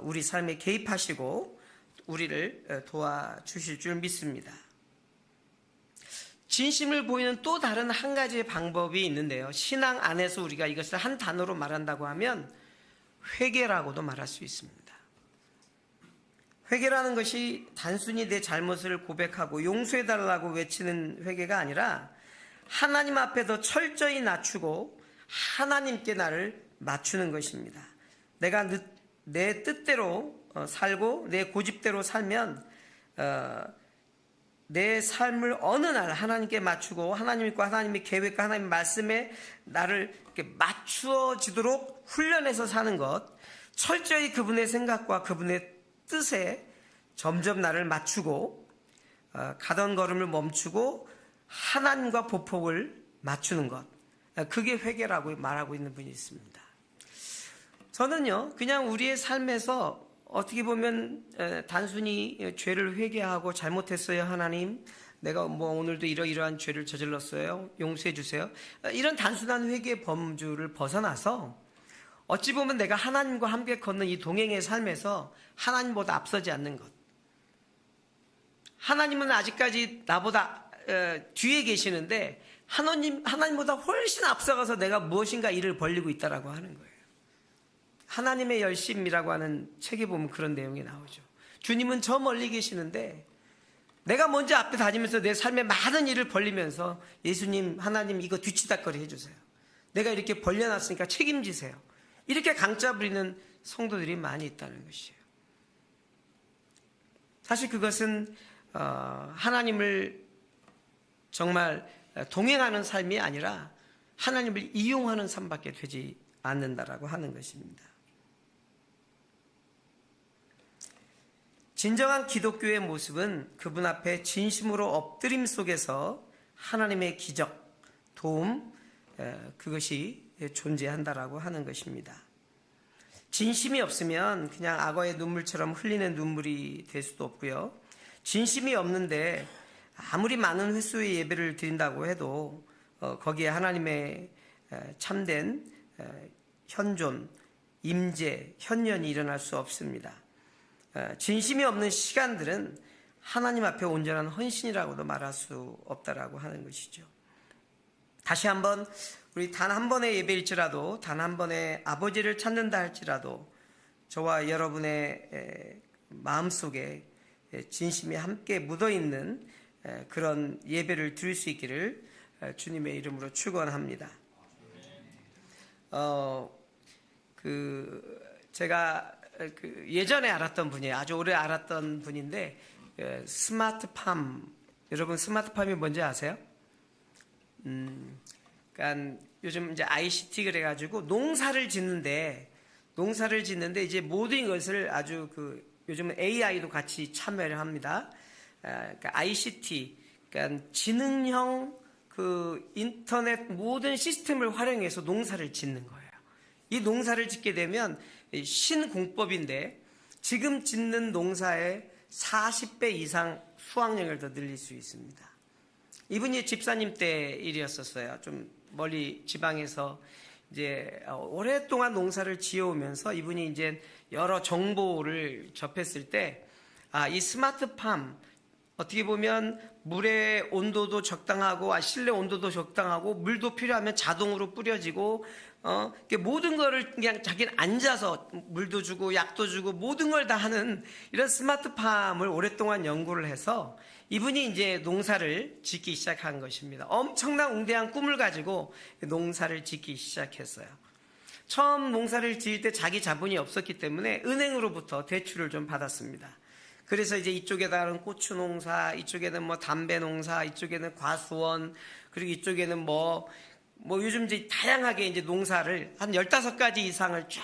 우리 삶에 개입하시고 우리를 도와주실 줄 믿습니다. 진심을 보이는 또 다른 한 가지의 방법이 있는데요, 신앙 안에서 우리가 이것을 한 단어로 말한다고 하면 회개라고도 말할 수 있습니다. 회개라는 것이 단순히 내 잘못을 고백하고 용서해달라고 외치는 회개가 아니라 하나님 앞에 더 철저히 낮추고 하나님께 나를 맞추는 것입니다. 내가 내 뜻대로 살고 내 고집대로 살면 내 삶을 어느 날 하나님께 맞추고 하나님과 하나님의 계획과 하나님의 말씀에 나를 이렇게 맞추어지도록 훈련해서 사는 것, 철저히 그분의 생각과 그분의 뜻에 점점 나를 맞추고 가던 걸음을 멈추고 하나님과 보폭을 맞추는 것, 그게 회개라고 말하고 있는 분이 있습니다. 저는요, 그냥 우리의 삶에서 어떻게 보면 단순히 죄를 회개하고 잘못했어요 하나님, 내가 오늘도 이러이러한 죄를 저질렀어요, 용서해 주세요, 이런 단순한 회개의 범주를 벗어나서 어찌 보면 내가 하나님과 함께 걷는 이 동행의 삶에서 하나님보다 앞서지 않는 것, 하나님은 아직까지 나보다 뒤에 계시는데 하나님보다 훨씬 앞서가서 내가 무엇인가 일을 벌리고 있다라고 하는 거예요. 하나님의 열심이라고 하는 책에 보면 그런 내용이 나오죠. 주님은 저 멀리 계시는데 내가 먼저 앞에 다니면서 내 삶에 많은 일을 벌리면서 예수님, 하나님 이거 뒤치다거리 해주세요, 내가 이렇게 벌려놨으니까 책임지세요, 이렇게 강짜 부리는 성도들이 많이 있다는 것이에요. 사실 그것은 하나님을 정말 동행하는 삶이 아니라 하나님을 이용하는 삶밖에 되지 않는다라고 하는 것입니다. 진정한 기독교의 모습은 그분 앞에 진심으로 엎드림 속에서 하나님의 기적, 도움, 그것이 존재한다라고 하는 것입니다. 진심이 없으면 그냥 악어의 눈물처럼 흘리는 눈물이 될 수도 없고요. 진심이 없는데 아무리 많은 횟수의 예배를 드린다고 해도 거기에 하나님의 참된 현존, 임재, 현현이 일어날 수 없습니다. 진심이 없는 시간들은 하나님 앞에 온전한 헌신이라고도 말할 수 없다라고 하는 것이죠. 다시 한번 우리 단 한 번의 예배일지라도 단 한 번의 아버지를 찾는다 할지라도 저와 여러분의 마음속에 진심이 함께 묻어있는 그런 예배를 드릴 수 있기를 주님의 이름으로 축원합니다. 제가 예전에 알았던 분이에요. 아주 오래 알았던 분인데 스마트팜, 여러분 스마트팜이 뭔지 아세요? 그러니까 요즘 이제 ICT 그래가지고 농사를 짓는데 이제 모든 것을 아주 요즘은 AI도 같이 참여를 합니다. 그러니까 ICT, 그러니까 지능형 인터넷 모든 시스템을 활용해서 농사를 짓는 거예요. 이 농사를 짓게 되면 신공법인데 지금 짓는 농사의 40배 이상 수확량을 더 늘릴 수 있습니다. 이분이 집사님 때 일이었었어요. 좀 멀리 지방에서 이제 오랫동안 농사를 지어오면서 이분이 이제 여러 정보를 접했을 때, 이 스마트팜, 어떻게 보면 물의 온도도 적당하고, 실내 온도도 적당하고, 물도 필요하면 자동으로 뿌려지고, 모든 거를 그냥 자기는 앉아서 물도 주고, 약도 주고, 모든 걸 다 하는 이런 스마트팜을 오랫동안 연구를 해서 이분이 이제 농사를 짓기 시작한 것입니다. 엄청난 웅대한 꿈을 가지고 농사를 짓기 시작했어요. 처음 농사를 지을 때 자기 자본이 없었기 때문에 은행으로부터 대출을 좀 받았습니다. 그래서 이제 이쪽에다가는 고추 농사, 이쪽에는 뭐 담배 농사, 이쪽에는 과수원, 그리고 이쪽에는 뭐 요즘 이제 다양하게 이제 농사를 한 15가지 이상을 쫙,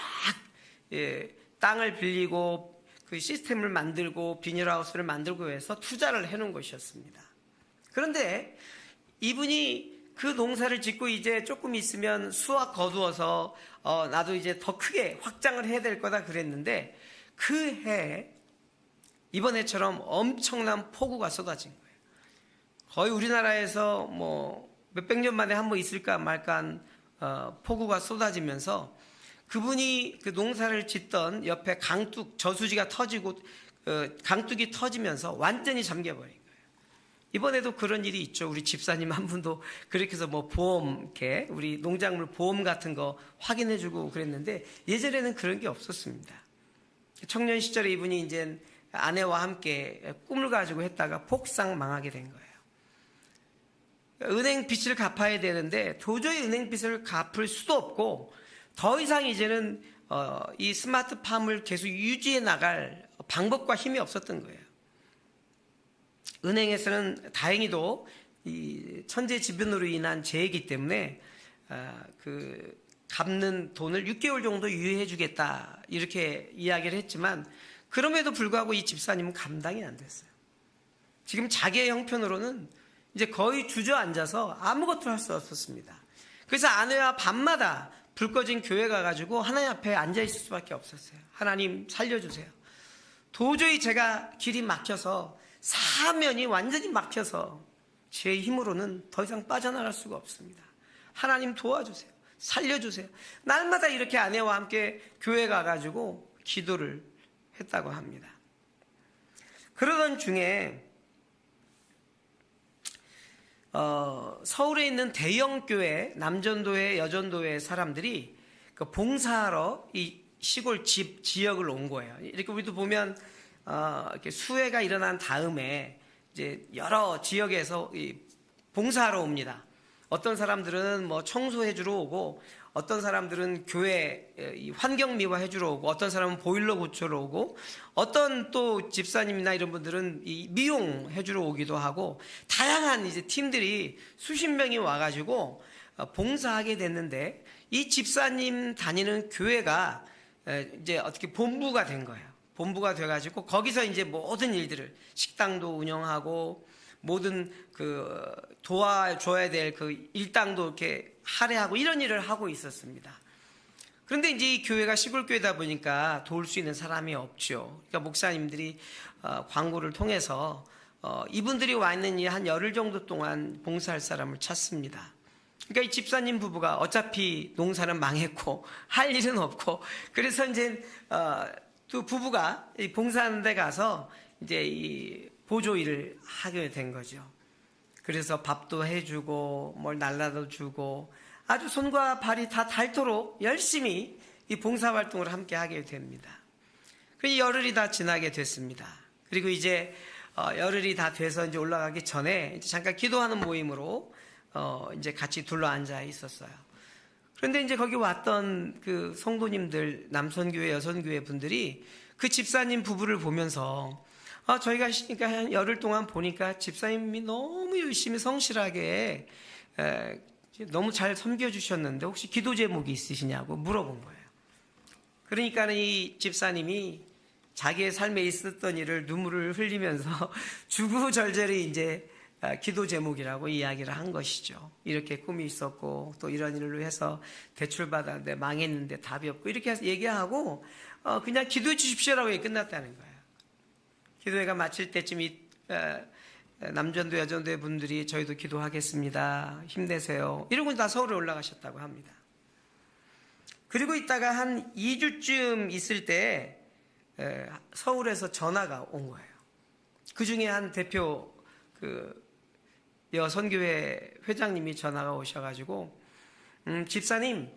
땅을 빌리고 그 시스템을 만들고 비닐하우스를 만들고 해서 투자를 해놓은 것이었습니다. 그런데 이분이 그 농사를 짓고 이제 조금 있으면 수확 거두어서 나도 이제 더 크게 확장을 해야 될 거다 그랬는데 그 해에 이번 해처럼 엄청난 폭우가 쏟아진 거예요. 거의 우리나라에서 뭐 몇백 년 만에 한 번 있을까 말까한 폭우가 쏟아지면서 그분이 그 농사를 짓던 옆에 강둑 저수지가 터지고 강둑이 터지면서 완전히 잠겨버린 거예요. 이번에도 그런 일이 있죠. 우리 집사님 한 분도 그렇게 해서 뭐 보험, 이렇게 우리 농작물 보험 같은 거 확인해주고 그랬는데 예전에는 그런 게 없었습니다. 청년 시절에 이분이 이제 아내와 함께 꿈을 가지고 했다가 폭삭 망하게 된 거예요. 은행 빚을 갚아야 되는데 도저히 은행 빚을 갚을 수도 없고 더 이상 이제는 이 스마트팜을 계속 유지해 나갈 방법과 힘이 없었던 거예요. 은행에서는 다행히도 이 천재지변으로 인한 재해이기 때문에 그 갚는 돈을 6개월 정도 유예해 주겠다 이렇게 이야기를 했지만 그럼에도 불구하고 이 집사님은 감당이 안 됐어요. 지금 자기의 형편으로는 이제 거의 주저앉아서 아무것도 할 수 없었습니다. 그래서 아내와 밤마다 불 꺼진 교회 가가지고 하나님 앞에 앉아있을 수밖에 없었어요. 하나님 살려주세요. 도저히 제가 길이 막혀서 사면이 완전히 막혀서 제 힘으로는 더 이상 빠져나갈 수가 없습니다. 하나님 도와주세요. 살려주세요. 날마다 이렇게 아내와 함께 교회 가가지고 기도를 했다고 합니다. 그러던 중에 서울에 있는 대형 교회, 남전도회, 여전도회 사람들이 그 봉사하러 이 시골 지역을 온 거예요. 이렇게 우리도 보면 이렇게 수해가 일어난 다음에 이제 여러 지역에서 봉사하러 옵니다. 어떤 사람들은 뭐 청소해주러 오고, 어떤 사람들은 교회 이 환경 미화해주러 오고, 어떤 사람은 보일러 고쳐러 오고, 어떤 또 집사님이나 이런 분들은 이 미용해주러 오기도 하고, 다양한 이제 팀들이 수십 명이 와가지고 봉사하게 됐는데, 이 집사님 다니는 교회가 이제 어떻게 본부가 된 거예요. 본부가 돼가지고 거기서 이제 모든 일들을, 식당도 운영하고 모든 그 도와줘야 될 그 일당도 이렇게 할애하고 이런 일을 하고 있었습니다. 그런데 이제 이 교회가 시골 교회다 보니까 도울 수 있는 사람이 없죠. 그러니까 목사님들이 광고를 통해서 이분들이 와 있는 이 한 열흘 정도 동안 봉사할 사람을 찾습니다. 그러니까 이 집사님 부부가 어차피 농사는 망했고 할 일은 없고, 그래서 이제 또 부부가 이 봉사하는 데 가서 이제 이 보조 일을 하게 된 거죠. 그래서 밥도 해주고 뭘 날라도 주고 아주 손과 발이 다 닳도록 열심히 이 봉사활동을 함께 하게 됩니다. 그 열흘이 다 지나게 됐습니다. 그리고 이제 열흘이 다 돼서 이제 올라가기 전에 이제 잠깐 기도하는 모임으로 이제 같이 둘러 앉아 있었어요. 그런데 이제 거기 왔던 그 성도님들, 남선교회, 여선교회 분들이 그 집사님 부부를 보면서 저희가 그러니까 한 열흘 동안 보니까 집사님이 너무 열심히 성실하게 너무 잘 섬겨주셨는데 혹시 기도 제목이 있으시냐고 물어본 거예요. 그러니까 이 집사님이 자기의 삶에 있었던 일을 눈물을 흘리면서 주구절절히 이제 기도 제목이라고 이야기를 한 것이죠. 이렇게 꿈이 있었고 또 이런 일로 해서 대출받았는데 망했는데 답이 없고 이렇게 해서 얘기하고 그냥 기도해 주십시오라고 끝났다는 거예요. 기도회가 마칠 때쯤 이 남전도 여전도의 분들이 저희도 기도하겠습니다, 힘내세요 이러고 다 서울에 올라가셨다고 합니다. 그리고 있다가 한 2주쯤 있을 때 서울에서 전화가 온 거예요. 그 중에 한 대표 여선교회 회장님이 전화가 오셔가지고 집사님,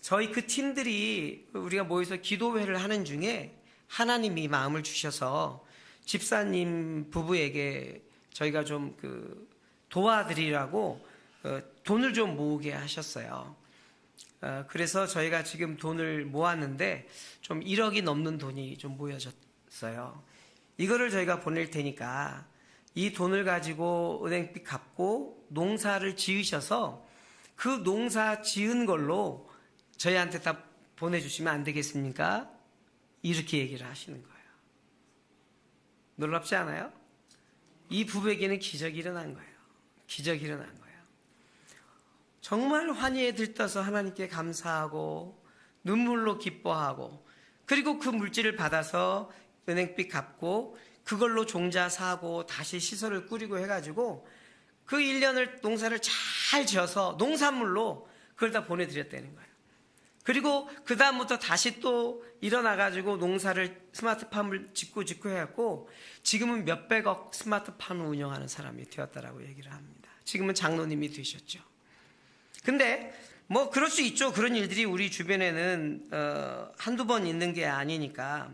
저희 그 팀들이 우리가 모여서 기도회를 하는 중에 하나님이 마음을 주셔서 집사님 부부에게 저희가 좀 도와드리라고 돈을 좀 모으게 하셨어요. 그래서 저희가 지금 돈을 모았는데 좀 1억이 넘는 돈이 좀 모여졌어요. 이거를 저희가 보낼 테니까 이 돈을 가지고 은행빚 갚고 농사를 지으셔서 그 농사 지은 걸로 저희한테 다 보내주시면 안 되겠습니까? 이렇게 얘기를 하시는 거예요. 놀랍지 않아요? 이 부부에게는 기적이 일어난 거예요. 기적이 일어난 거예요. 정말 환희에 들떠서 하나님께 감사하고 눈물로 기뻐하고, 그리고 그 물질을 받아서 은행빚 갚고 그걸로 종자 사고 다시 시설을 꾸리고 해가지고 그 1년을 농사를 잘 지어서 농산물로 그걸 다 보내드렸다는 거예요. 그리고 그 다음부터 다시 또 일어나가지고 농사를 스마트팜을 짓고 해갖고 지금은 몇백억 스마트팜을 운영하는 사람이 되었다라고 얘기를 합니다. 지금은 장로님이 되셨죠. 근데 뭐 그럴 수 있죠. 그런 일들이 우리 주변에는 한두 번 있는 게 아니니까.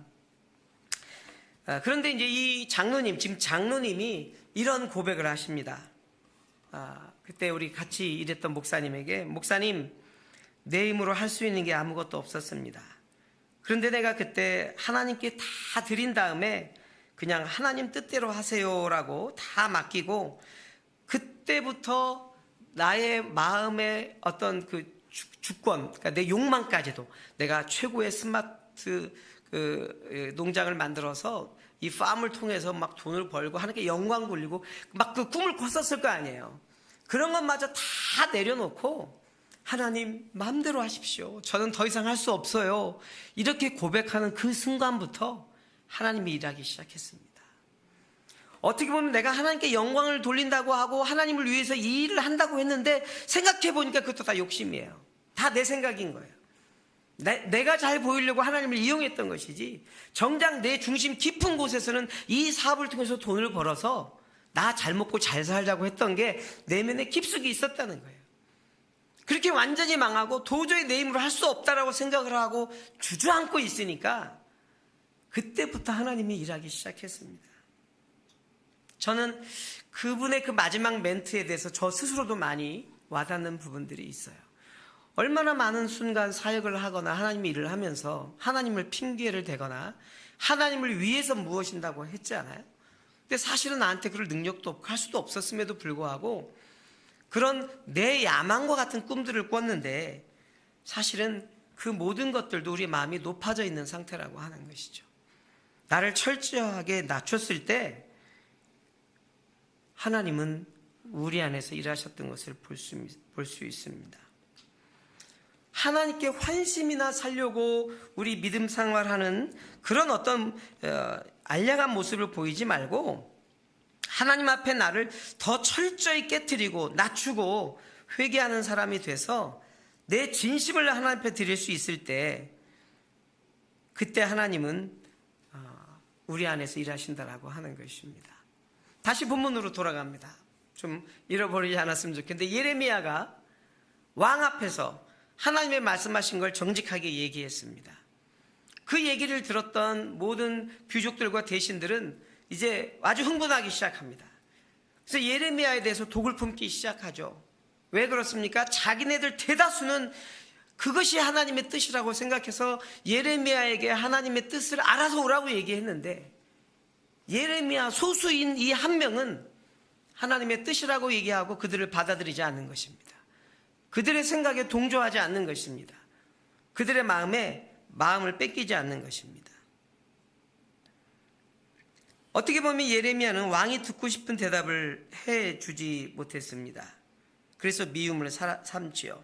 그런데 이제 이 장로님, 지금 장로님이 이런 고백을 하십니다. 그때 우리 같이 일했던 목사님에게, 목사님, 내 힘으로 할 수 있는 게 아무것도 없었습니다. 그런데 내가 그때 하나님께 다 드린 다음에 그냥 하나님 뜻대로 하세요라고 다 맡기고, 그때부터 나의 마음의 어떤 그 주권, 그러니까 내 욕망까지도 내가 최고의 스마트 농장을 만들어서 이 팜을 통해서 막 돈을 벌고 하나님께 영광 돌리고 막 그 꿈을 꿨었을 거 아니에요. 그런 것마저 다 내려놓고 하나님 마음대로 하십시오, 저는 더 이상 할 수 없어요, 이렇게 고백하는 그 순간부터 하나님이 일하기 시작했습니다. 어떻게 보면 내가 하나님께 영광을 돌린다고 하고 하나님을 위해서 이 일을 한다고 했는데 생각해 보니까 그것도 다 욕심이에요. 다 내 생각인 거예요. 내가 잘 보이려고 하나님을 이용했던 것이지, 정작 내 중심 깊은 곳에서는 이 사업을 통해서 돈을 벌어서 나 잘 먹고 잘 살자고 했던 게 내면에 깊숙이 있었다는 거예요. 그렇게 완전히 망하고 도저히 내 힘으로 할 수 없다라고 생각을 하고 주저앉고 있으니까 그때부터 하나님이 일하기 시작했습니다. 저는 그분의 그 마지막 멘트에 대해서 저 스스로도 많이 와닿는 부분들이 있어요. 얼마나 많은 순간 사역을 하거나 하나님의 일을 하면서 하나님을 핑계를 대거나 하나님을 위해서 무엇인다고 했지 않아요? 근데 사실은 나한테 그럴 능력도 없고 할 수도 없었음에도 불구하고 그런 내 야망과 같은 꿈들을 꿨는데 사실은 그 모든 것들도 우리 마음이 높아져 있는 상태라고 하는 것이죠. 나를 철저하게 낮췄을 때 하나님은 우리 안에서 일하셨던 것을 볼 수 있습니다. 하나님께 환심이나 살려고 우리 믿음 생활하는 그런 어떤 알량한 모습을 보이지 말고 하나님 앞에 나를 더 철저히 깨트리고 낮추고 회개하는 사람이 돼서 내 진심을 하나님 앞에 드릴 수 있을 때 그때 하나님은 우리 안에서 일하신다라고 하는 것입니다. 다시 본문으로 돌아갑니다. 좀 잃어버리지 않았으면 좋겠는데 예레미야가 왕 앞에서 하나님의 말씀하신 걸 정직하게 얘기했습니다. 그 얘기를 들었던 모든 귀족들과 대신들은 이제 아주 흥분하기 시작합니다. 그래서 예레미야에 대해서 독을 품기 시작하죠. 왜 그렇습니까? 자기네들 대다수는 그것이 하나님의 뜻이라고 생각해서 예레미야에게 하나님의 뜻을 알아서 오라고 얘기했는데 예레미야 소수인 이 한 명은 하나님의 뜻이라고 얘기하고 그들을 받아들이지 않는 것입니다. 그들의 생각에 동조하지 않는 것입니다. 그들의 마음을 뺏기지 않는 것입니다. 어떻게 보면 예레미야는 왕이 듣고 싶은 대답을 해주지 못했습니다. 그래서 미움을 삼지요.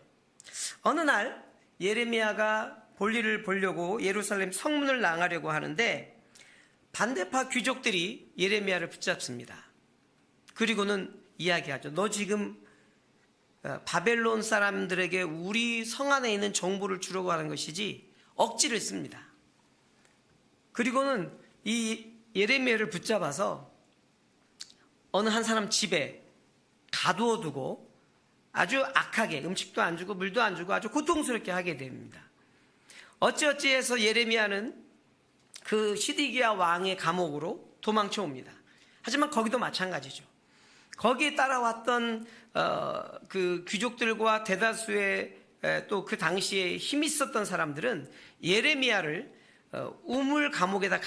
어느 날 예레미야가 볼일을 보려고 예루살렘 성문을 나가려고 하는데 반대파 귀족들이 예레미야를 붙잡습니다. 그리고는 이야기하죠. 너 지금 바벨론 사람들에게 우리 성 안에 있는 정보를 주려고 하는 것이지 억지를 씁니다. 그리고는 이 예레미야를 붙잡아서 어느 한 사람 집에 가두어 두고 아주 악하게 음식도 안 주고 물도 안 주고 아주 고통스럽게 하게 됩니다. 어찌어찌해서 예레미야는 그 시디기야 왕의 감옥으로 도망쳐 옵니다. 하지만 거기도 마찬가지죠. 거기에 따라왔던 그 귀족들과 대다수의 또 그 당시에 힘 있었던 사람들은 예레미야를 우물 감옥에다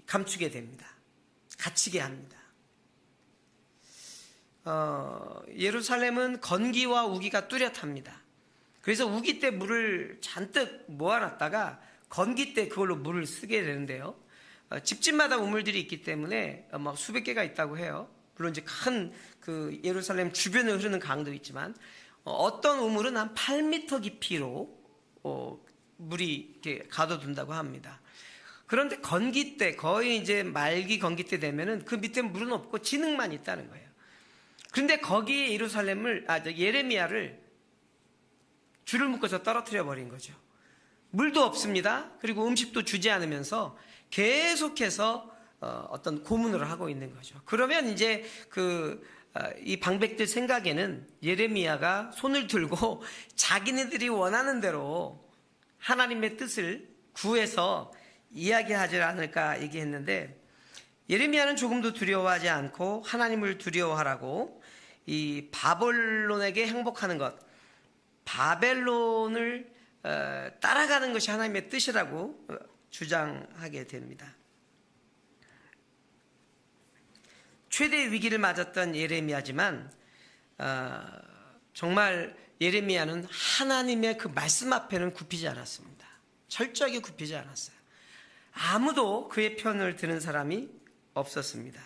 감추게 됩니다. 갇히게 합니다. 예루살렘은 건기와 우기가 뚜렷합니다. 그래서 우기 때 물을 잔뜩 모아놨다가 건기 때 그걸로 물을 쓰게 되는데요. 집집마다 우물들이 있기 때문에 막 수백 개가 있다고 해요. 물론 이제 큰 그 예루살렘 주변에 흐르는 강도 있지만 어떤 우물은 한 8m 깊이로 물이 이렇게 가둬둔다고 합니다. 그런데 건기 때 거의 이제 말기 건기 때 되면은 그 밑에 물은 없고 진흙만 있다는 거예요. 그런데 거기에 예레미야를 줄을 묶어서 떨어뜨려 버린 거죠. 물도 없습니다. 그리고 음식도 주지 않으면서 계속해서 어떤 고문을 하고 있는 거죠. 그러면 이제 이 방백들 생각에는 예레미야가 손을 들고 자기네들이 원하는 대로 하나님의 뜻을 구해서 이야기하지 않을까 얘기했는데 예레미야는 조금도 두려워하지 않고 하나님을 두려워하라고 이 바벨론에게 행복하는 것, 바벨론을 따라가는 것이 하나님의 뜻이라고 주장하게 됩니다. 최대의 위기를 맞았던 예레미야지만 정말 예레미야는 하나님의 그 말씀 앞에는 굽히지 않았습니다. 철저하게 굽히지 않았어요. 아무도 그의 편을 드는 사람이 없었습니다.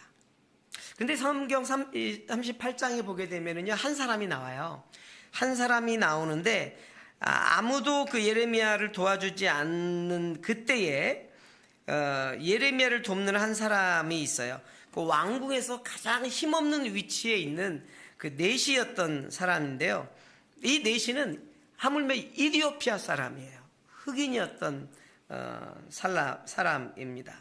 근데 성경 38장에 보게 되면은요, 한 사람이 나와요. 한 사람이 나오는데 아무도 그 예레미야를 도와주지 않는 그때에 예레미야를 돕는 한 사람이 있어요. 그 왕궁에서 가장 힘없는 위치에 있는 그 내시였던 사람인데요. 이 내시는 하물며 이디오피아 사람이에요. 흑인이었던 사람입니다.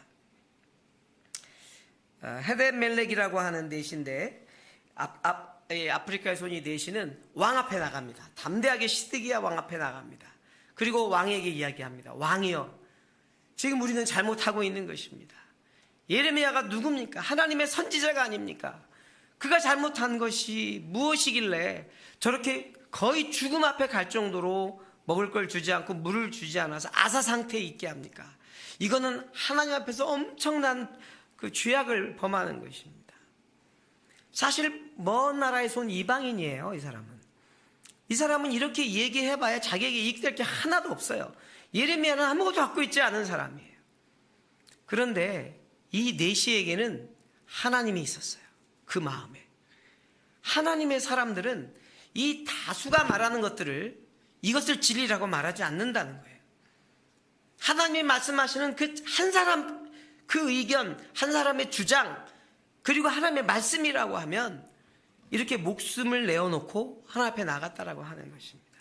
헤데멜렉이라고 하는 내시인데 아프리카에서 온 이 내시는 왕 앞에 나갑니다. 담대하게 시드기야 왕 앞에 나갑니다. 그리고 왕에게 이야기합니다. 왕이여, 지금 우리는 잘못하고 있는 것입니다. 예레미야가 누굽니까? 하나님의 선지자가 아닙니까? 그가 잘못한 것이 무엇이길래 저렇게 거의 죽음 앞에 갈 정도로 먹을 걸 주지 않고 물을 주지 않아서 아사 상태에 있게 합니까? 이거는 하나님 앞에서 엄청난 그 죄악을 범하는 것입니다. 사실 먼 나라에서 온 이방인이에요. 이 사람은 이렇게 얘기해봐야 자기에게 이익될 게 하나도 없어요. 예레미야는 아무것도 갖고 있지 않은 사람이에요. 그런데 이 내시에게는 하나님이 있었어요. 그 마음에. 하나님의 사람들은 이 다수가 말하는 것들을 이것을 진리라고 말하지 않는다는 거예요. 하나님이 말씀하시는 그 한 사람 그 의견, 한 사람의 주장, 그리고 하나님의 말씀이라고 하면 이렇게 목숨을 내어놓고 하나님 앞에 나갔다라고 하는 것입니다.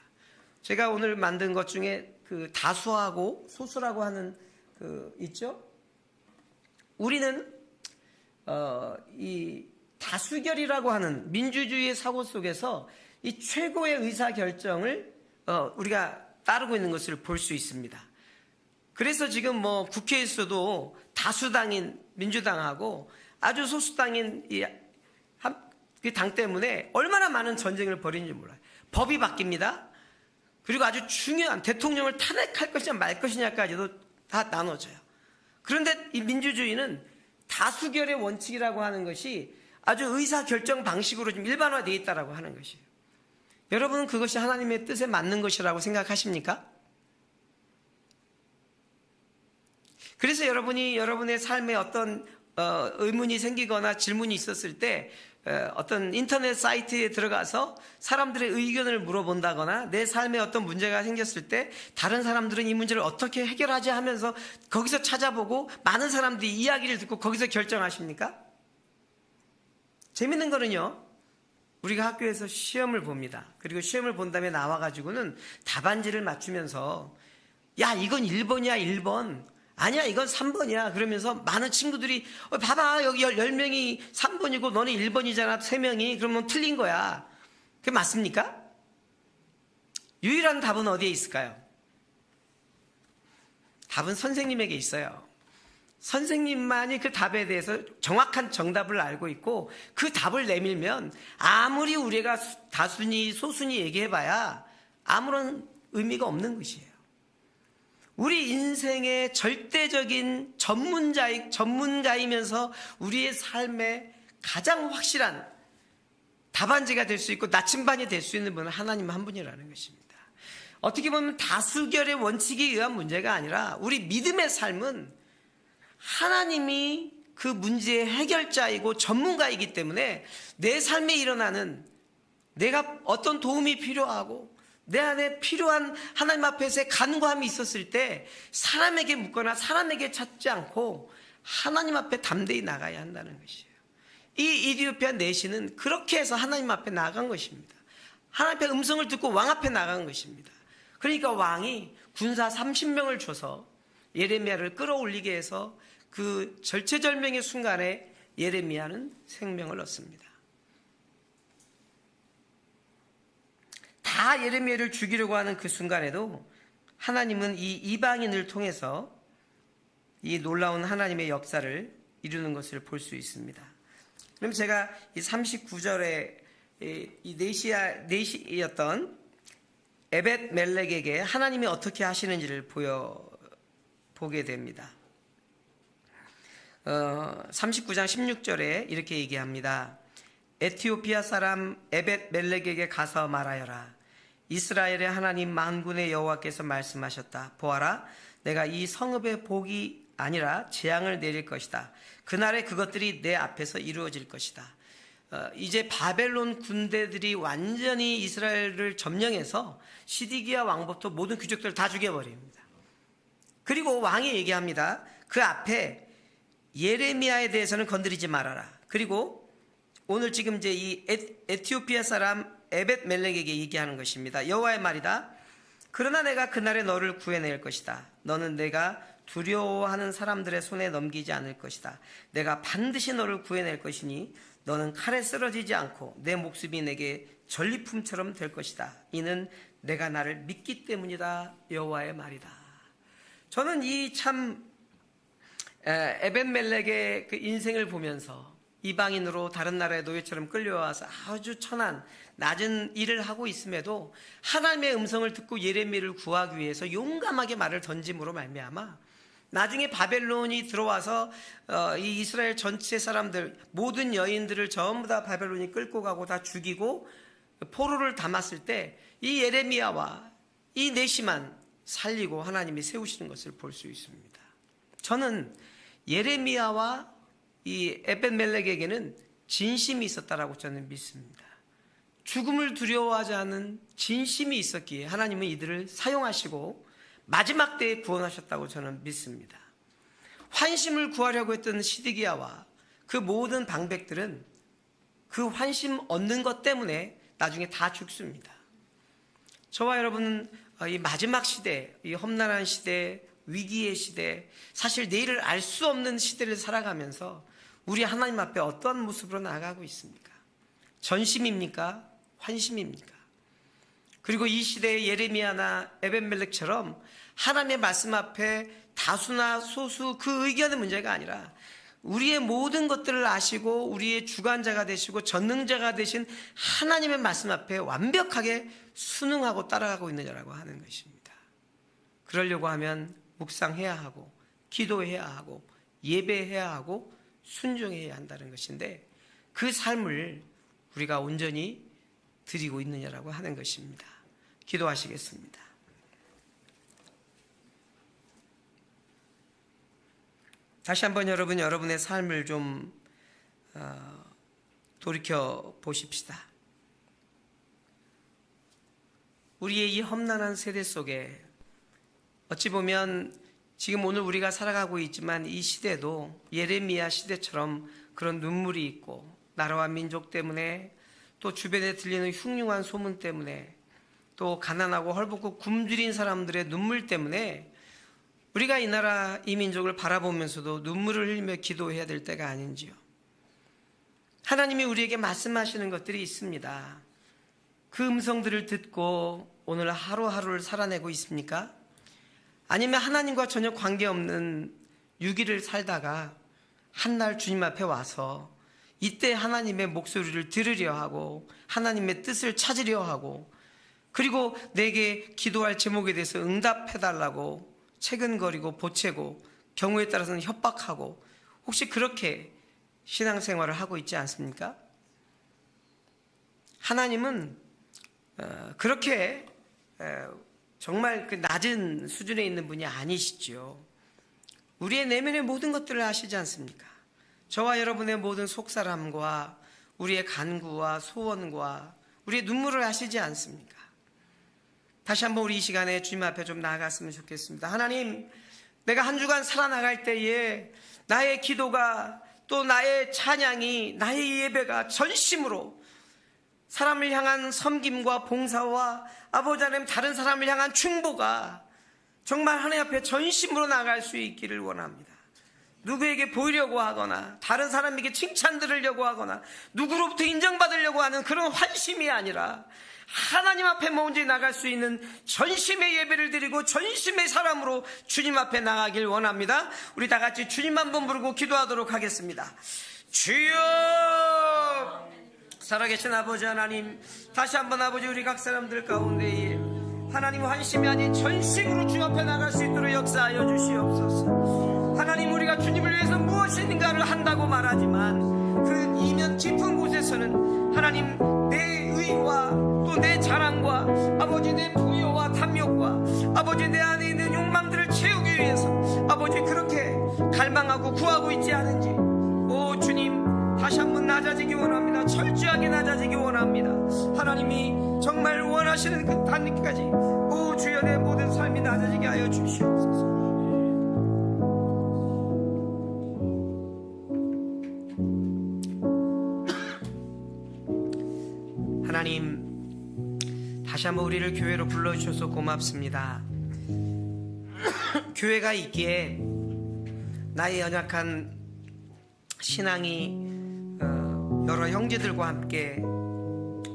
제가 오늘 만든 것 중에 그 다수하고 소수라고 하는 그 있죠? 우리는 이 다수결이라고 하는 민주주의의 사고 속에서 이 최고의 의사 결정을 우리가 따르고 있는 것을 볼 수 있습니다. 그래서 지금 뭐 국회에서도 다수당인 민주당하고 아주 소수당인 이 당 때문에 얼마나 많은 전쟁을 벌이는지 몰라요. 법이 바뀝니다. 그리고 아주 중요한 대통령을 탄핵할 것이냐 말 것이냐까지도 다 나눠져요. 그런데 이 민주주의는 다수결의 원칙이라고 하는 것이 아주 의사결정 방식으로 좀 일반화되어 있다고 하는 것이에요. 여러분은 그것이 하나님의 뜻에 맞는 것이라고 생각하십니까? 그래서 여러분이 여러분의 삶에 어떤 의문이 생기거나 질문이 있었을 때 어떤 인터넷 사이트에 들어가서 사람들의 의견을 물어본다거나 내 삶에 어떤 문제가 생겼을 때 다른 사람들은 이 문제를 어떻게 해결하지 하면서 거기서 찾아보고 많은 사람들이 이야기를 듣고 거기서 결정하십니까? 재밌는 거는요, 우리가 학교에서 시험을 봅니다. 그리고 시험을 본 다음에 나와가지고는 답안지를 맞추면서 야 이건 1번이야 1번, 아니야 이건 3번이야 그러면서 많은 친구들이 봐봐 여기 10명이 3번이고 너네 1번이잖아 3명이, 그러면 틀린 거야. 그게 맞습니까? 유일한 답은 어디에 있을까요? 답은 선생님에게 있어요. 선생님만이 그 답에 대해서 정확한 정답을 알고 있고 그 답을 내밀면 아무리 우리가 다수니 소수니 얘기해봐야 아무런 의미가 없는 것이에요. 우리 인생의 절대적인 전문가이면서 우리의 삶에 가장 확실한 답안지가 될 수 있고 나침반이 될 수 있는 분은 하나님 한 분이라는 것입니다. 어떻게 보면 다수결의 원칙에 의한 문제가 아니라 우리 믿음의 삶은 하나님이 그 문제의 해결자이고 전문가이기 때문에 내 삶에 일어나는 내가 어떤 도움이 필요하고 내 안에 필요한 하나님 앞에서의 간구함이 있었을 때 사람에게 묻거나 사람에게 찾지 않고 하나님 앞에 담대히 나가야 한다는 것이에요. 이 이디오피아 내시는 그렇게 해서 하나님 앞에 나간 것입니다. 하나님 앞에 음성을 듣고 왕 앞에 나간 것입니다. 그러니까 왕이 군사 30명을 줘서 예레미야를 끌어올리게 해서 그 절체절명의 순간에 예레미야는 생명을 얻습니다. 다 예레미야를 죽이려고 하는 그 순간에도 하나님은 이 이방인을 통해서 이 놀라운 하나님의 역사를 이루는 것을 볼 수 있습니다. 그럼 제가 이 39절에 이 내시였던 에벳 멜렉에게 하나님이 어떻게 하시는지를 보게 됩니다. 39장 16절에 이렇게 얘기합니다. 에티오피아 사람 에벳 멜렉에게 가서 말하여라. 이스라엘의 하나님 만군의 여호와께서 말씀하셨다. 보아라, 내가 이 성읍에 복이 아니라 재앙을 내릴 것이다. 그날에 그것들이 내 앞에서 이루어질 것이다. 이제 바벨론 군대들이 완전히 이스라엘을 점령해서 시디기야 왕부터 모든 귀족들을 다 죽여버립니다. 그리고 왕이 얘기합니다. 그 앞에 예레미야에 대해서는 건드리지 말아라. 그리고 오늘 지금 이제 이 에티오피아 사람 에벳 멜렉에게 얘기하는 것입니다. 여호와의 말이다. 그러나 내가 그날에 너를 구해낼 것이다. 너는 내가 두려워하는 사람들의 손에 넘기지 않을 것이다. 내가 반드시 너를 구해낼 것이니 너는 칼에 쓰러지지 않고 내 목숨이 내게 전리품처럼 될 것이다. 이는 내가 나를 믿기 때문이다. 여호와의 말이다. 저는 이 참 에벳 멜렉의 그 인생을 보면서 이방인으로 다른 나라의 노예처럼 끌려와서 아주 천한 낮은 일을 하고 있음에도 하나님의 음성을 듣고 예레미야를 구하기 위해서 용감하게 말을 던짐으로 말미암아 나중에 바벨론이 들어와서 이 이스라엘 전체 사람들 모든 여인들을 전부 다 바벨론이 끌고 가고 다 죽이고 포로를 담았을 때 이 예레미야와 이 넷이만 살리고 하나님이 세우시는 것을 볼 수 있습니다. 저는 예레미야와 이 에벤멜렉에게는 진심이 있었다라고 저는 믿습니다. 죽음을 두려워하지 않은 진심이 있었기에 하나님은 이들을 사용하시고 마지막 때에 구원하셨다고 저는 믿습니다. 환심을 구하려고 했던 시드기야와 그 모든 방백들은 그 환심 얻는 것 때문에 나중에 다 죽습니다. 저와 여러분은 이 마지막 시대, 이 험난한 시대, 위기의 시대, 사실 내일을 알 수 없는 시대를 살아가면서 우리 하나님 앞에 어떠한 모습으로 나아가고 있습니까? 전심입니까? 환심입니까? 그리고 이 시대의 예레미야나 에벤멜렉처럼 하나님의 말씀 앞에 다수나 소수 그 의견의 문제가 아니라 우리의 모든 것들을 아시고 우리의 주관자가 되시고 전능자가 되신 하나님의 말씀 앞에 완벽하게 순응하고 따라가고 있느냐라고 하는 것입니다. 그러려고 하면 묵상해야 하고 기도해야 하고 예배해야 하고 순종해야 한다는 것인데 그 삶을 우리가 온전히 드리고 있느냐라고 하는 것입니다. 기도하시겠습니다. 다시 한번 여러분의 삶을 좀 돌이켜 보십시다. 우리의 이 험난한 세대 속에 어찌 보면 지금 오늘 우리가 살아가고 있지만 이 시대도 예레미야 시대처럼 그런 눈물이 있고 나라와 민족 때문에 또 주변에 들리는 흉흉한 소문 때문에 또 가난하고 헐벗고 굶주린 사람들의 눈물 때문에 우리가 이 나라 이 민족을 바라보면서도 눈물을 흘리며 기도해야 될 때가 아닌지요. 하나님이 우리에게 말씀하시는 것들이 있습니다. 그 음성들을 듣고 오늘 하루하루를 살아내고 있습니까? 아니면 하나님과 전혀 관계없는 유기를 살다가 한날 주님 앞에 와서 이때 하나님의 목소리를 들으려 하고 하나님의 뜻을 찾으려 하고 그리고 내게 기도할 제목에 대해서 응답해달라고 채근거리고 보채고 경우에 따라서는 협박하고 혹시 그렇게 신앙생활을 하고 있지 않습니까? 하나님은 그렇게 정말 그 낮은 수준에 있는 분이 아니시죠. 우리의 내면의 모든 것들을 아시지 않습니까? 저와 여러분의 모든 속사람과 우리의 간구와 소원과 우리의 눈물을 아시지 않습니까? 다시 한번 우리 이 시간에 주님 앞에 좀 나아갔으면 좋겠습니다. 하나님, 내가 한 주간 살아나갈 때에 나의 기도가 또 나의 찬양이 나의 예배가 전심으로 사람을 향한 섬김과 봉사와 아버지 하나님 다른 사람을 향한 충보가 정말 하나님 앞에 전심으로 나갈 수 있기를 원합니다. 누구에게 보이려고 하거나 다른 사람에게 칭찬 들으려고 하거나 누구로부터 인정받으려고 하는 그런 환심이 아니라 하나님 앞에 먼저 나갈 수 있는 전심의 예배를 드리고 전심의 사람으로 주님 앞에 나가길 원합니다. 우리 다 같이 주님 한번 부르고 기도하도록 하겠습니다. 주여, 살아계신 아버지 하나님, 다시 한번 아버지 우리 각 사람들 가운데에 하나님 환심이 아닌 전심으로 주 앞에 나갈 수 있도록 역사하여 주시옵소서. 하나님, 우리가 주님을 위해서 무엇인가를 한다고 말하지만 그 이면 깊은 곳에서는 하나님 내 의와 또 내 자랑과 아버지 내 부여와 탐욕과 아버지 내 안에 있는 욕망들을 채우기 위해서 아버지 그렇게 갈망하고 구하고 있지 않은지 오 주님, 다시 한번 낮아지기 원합니다. 철저하게 낮아지기 원합니다. 하나님이 정말 원하시는 그 단계까지 오 주여 내 모든 삶이 낮아지게 하여 주시옵소서. 하나님, 다시 한번 우리를 교회로 불러주셔서 고맙습니다. 교회가 있기에 나의 연약한 신앙이 여러 형제들과 함께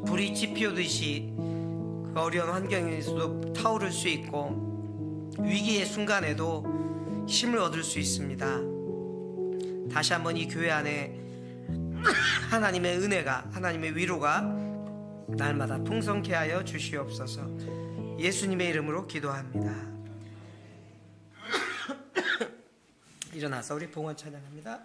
불이 지피우듯이 그 어려운 환경에서도 타오를 수 있고 위기의 순간에도 힘을 얻을 수 있습니다. 다시 한번 이 교회 안에 하나님의 은혜가, 하나님의 위로가 날마다 풍성케 하여 주시옵소서. 예수님의 이름으로 기도합니다. 일어나서 우리 봉헌 찬양합니다.